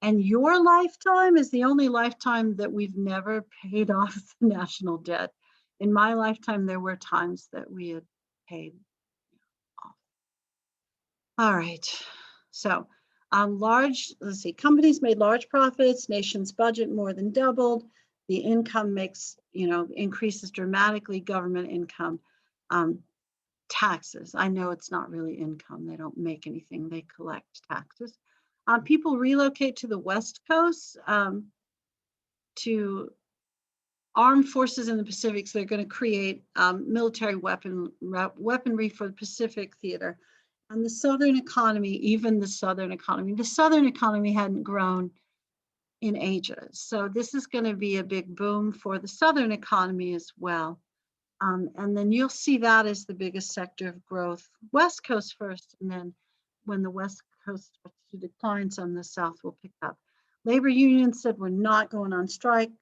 And your lifetime is the only lifetime that we've never paid off the national debt. In my lifetime, there were times that we had paid off. All right. So let's see, companies made large profits, nation's budget more than doubled, the income increases dramatically, government income, taxes. I know it's not really income. They don't make anything, they collect taxes. People relocate to the West Coast to armed forces in the Pacific. So they're going to create military weaponry for the Pacific theater. And the Southern economy hadn't grown in ages. So this is going to be a big boom for the Southern economy as well. And then you'll see that as the biggest sector of growth. West Coast first, and then when the West Coast starts to decline some, the South will pick up. Labor unions said we're not going on strike.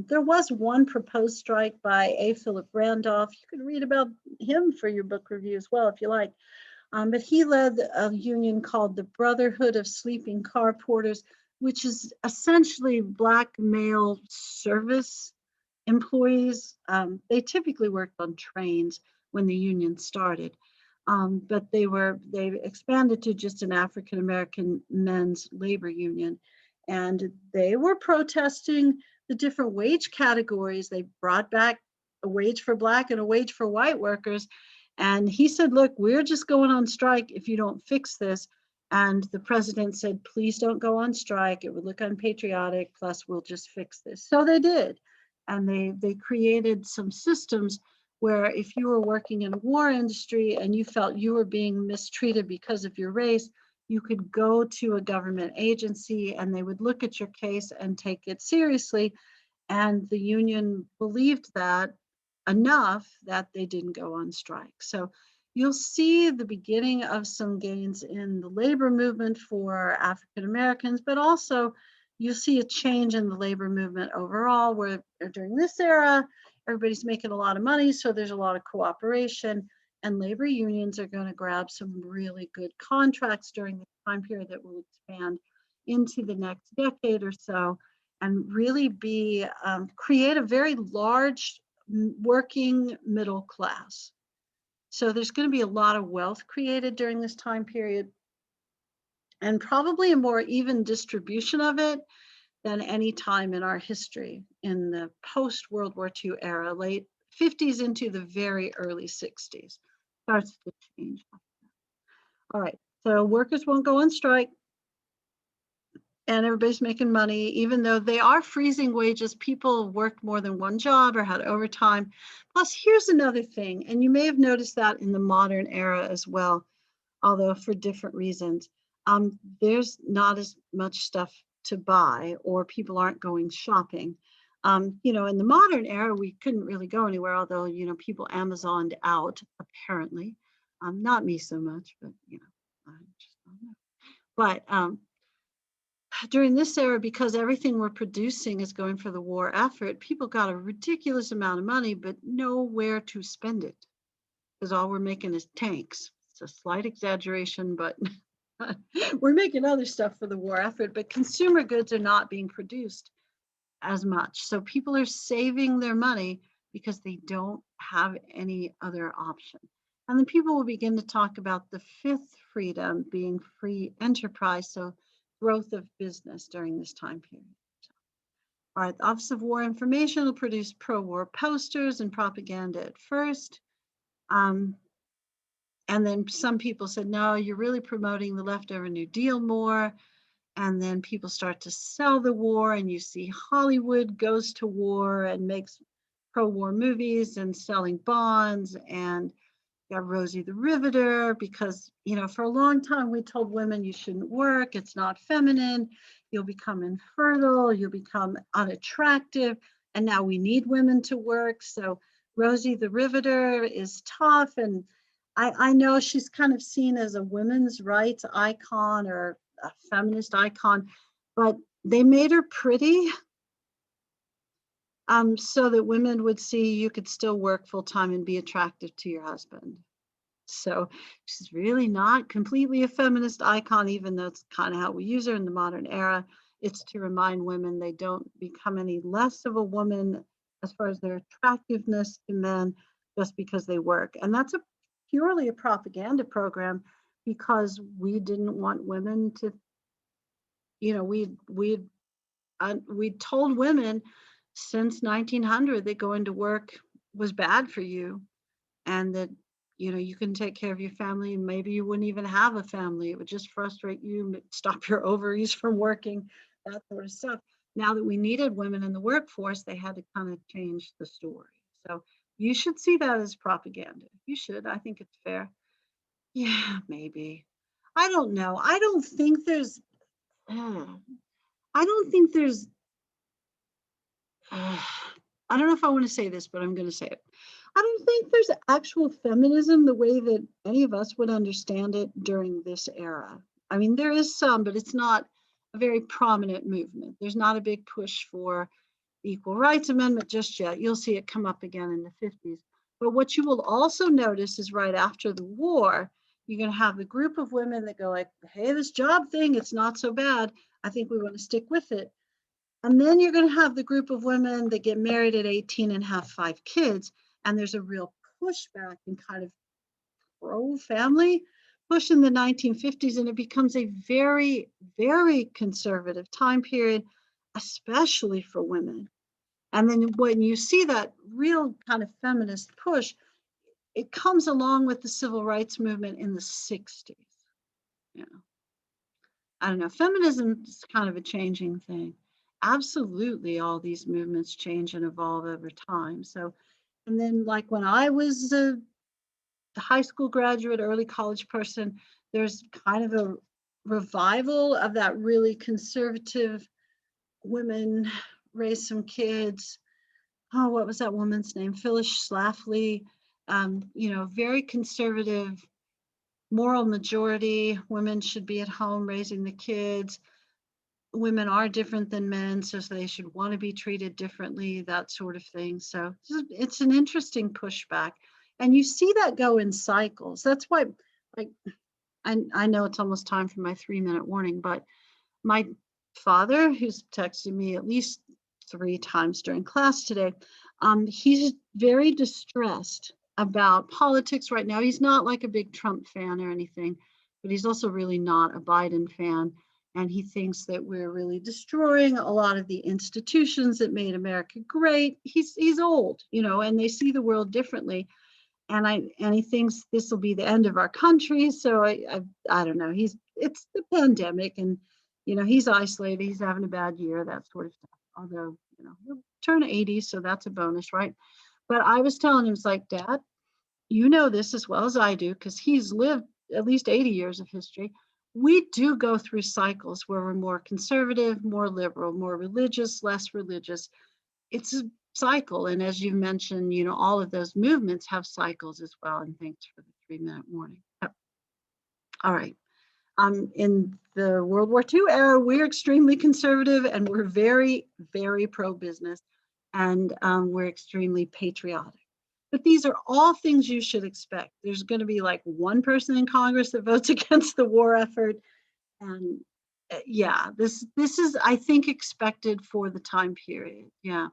There was one proposed strike by A. Philip Randolph. You could read about him for your book review as well if you like. But he led a union called the Brotherhood of Sleeping Car Porters, which is essentially Black male service employees. They typically worked on trains when the union started, but they expanded to just an African American men's labor union, and they were protesting the different wage categories. They brought back a wage for Black and a wage for white workers, and he said, look, we're just going on strike if you don't fix this. And the president said, please don't go on strike, it would look unpatriotic, plus we'll just fix this. So they did. And they created some systems where if you were working in a war industry and you felt you were being mistreated because of your race, you could go to a government agency and they would look at your case and take it seriously. And the union believed that enough that they didn't go on strike. So you'll see the beginning of some gains in the labor movement for African Americans, but also you'll see a change in the labor movement overall, where during this era, everybody's making a lot of money, so there's a lot of cooperation, and labor unions are going to grab some really good contracts during the time period that will expand into the next decade or so, and really create a very large working middle class. So there's going to be a lot of wealth created during this time period, and probably a more even distribution of it than any time in our history in the post-World War II era, late 50s into the very early 60s. Starts to change. All right, so workers won't go on strike, and everybody's making money, even though they are freezing wages. People worked more than one job or had overtime. Plus, here's another thing, and you may have noticed that in the modern era as well, although for different reasons. There's not as much stuff to buy, or people aren't going shopping. In the modern era, we couldn't really go anywhere, although, people Amazoned out, apparently. Not me so much, but, I just don't know. But during this era, because everything we're producing is going for the war effort, people got a ridiculous amount of money, but nowhere to spend it, because all we're making is tanks. It's a slight exaggeration, but We're making other stuff for the war effort, but consumer goods are not being produced as much. So people are saving their money because they don't have any other option. And then people will begin to talk about the fifth freedom being free enterprise, so growth of business during this time period. All right, the Office of War Information will produce pro-war posters and propaganda at first. And then some people said, no, you're really promoting the leftover New Deal more. And then people start to sell the war, and you see Hollywood goes to war and makes pro-war movies and selling bonds. And you got Rosie the Riveter, because, for a long time we told women you shouldn't work, it's not feminine, you'll become infertile, you'll become unattractive, and now we need women to work. So Rosie the Riveter is tough, and I know she's kind of seen as a women's rights icon or a feminist icon, but they made her pretty so that women would see you could still work full time and be attractive to your husband. So she's really not completely a feminist icon, even though it's kind of how we use her in the modern era. It's to remind women they don't become any less of a woman as far as their attractiveness to men just because they work. And that's purely a propaganda program, because we didn't want women to, we told women since 1900 that going to work was bad for you, and that you can take care of your family, and maybe you wouldn't even have a family. It would just frustrate you, stop your ovaries from working, that sort of stuff. Now that we needed women in the workforce, they had to kind of change the story. So you should see that as propaganda. You should. I think it's fair. Yeah, maybe. I don't know. I don't think there's I don't think there's I don't know if I want to say this, but I'm going to say it. I don't think there's actual feminism the way that any of us would understand it during this era. I mean, there is some, but it's not a very prominent movement. There's not a big push for the Equal Rights Amendment just yet. You'll see it come up again in the 50s. But what you will also notice is right after the war, you're going to have the group of women that go like, hey, this job thing, it's not so bad. I think we want to stick with it. And then you're going to have the group of women that get married at 18 and have 5 kids. And there's a real pushback and kind of pro-family push in the 1950s. And it becomes a very, very conservative time period, especially for women. And then when you see that real kind of feminist push, it comes along with the civil rights movement in the 60s. Yeah. I don't know. Feminism is kind of a changing thing. Absolutely, all these movements change and evolve over time. So, and then like when I was a high school graduate, early college person, there's kind of a revival of that really conservative women raise some kids. Oh, what was that woman's name? Phyllis Schlafly. Very conservative, moral majority. Women should be at home raising the kids. Women are different than men, so they should want to be treated differently, that sort of thing. So it's an interesting pushback. And you see that go in cycles. That's why, like, I know it's almost time for my 3-minute warning, but my father, who's texted me at least 3 times during class today, he's very distressed about politics right now. He's not like a big Trump fan or anything, but he's also really not a Biden fan. And he thinks that we're really destroying a lot of the institutions that made America great. He's old, and they see the world differently. And he thinks this will be the end of our country. So I don't know. It's the pandemic, and he's isolated. He's having a bad year, that sort of stuff. Although he'll turn 80, so that's a bonus, right? But I was telling him, it's like, Dad, you know this as well as I do, because he's lived at least 80 years of history. We do go through cycles where we're more conservative, more liberal, more religious, less religious. It's a cycle. And as you mentioned, all of those movements have cycles as well. And thanks for the 3-minute warning. Yep. All right. In the World War II era, we're extremely conservative, and we're very, very pro-business, and we're extremely patriotic. But these are all things you should expect. There's going to be like one person in Congress that votes against the war effort. And yeah, this is, I think, expected for the time period. Yeah.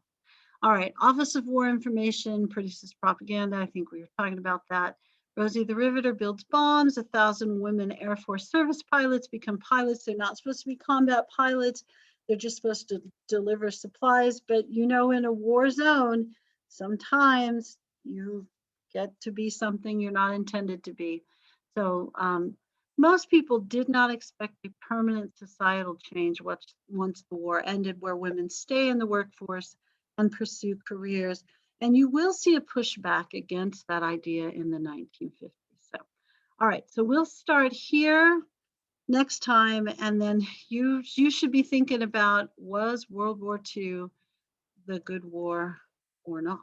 All right. Office of War Information produces propaganda. I think we were talking about that. Rosie the Riveter builds bombs. 1,000 women Air Force service pilots become pilots. They're not supposed to be combat pilots. They're just supposed to deliver supplies. But you know, in a war zone, sometimes you get to be something you're not intended to be. So most people did not expect a permanent societal change once the war ended, where women stay in the workforce and pursue careers. And you will see a pushback against that idea in the 1950s. So, all right, so we'll start here next time, and then you should be thinking about, was World War II the good war or not?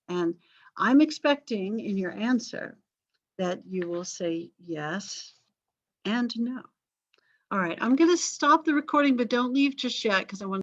And I'm expecting in your answer that you will say yes and no. All right, I'm going to stop the recording, but don't leave just yet because I want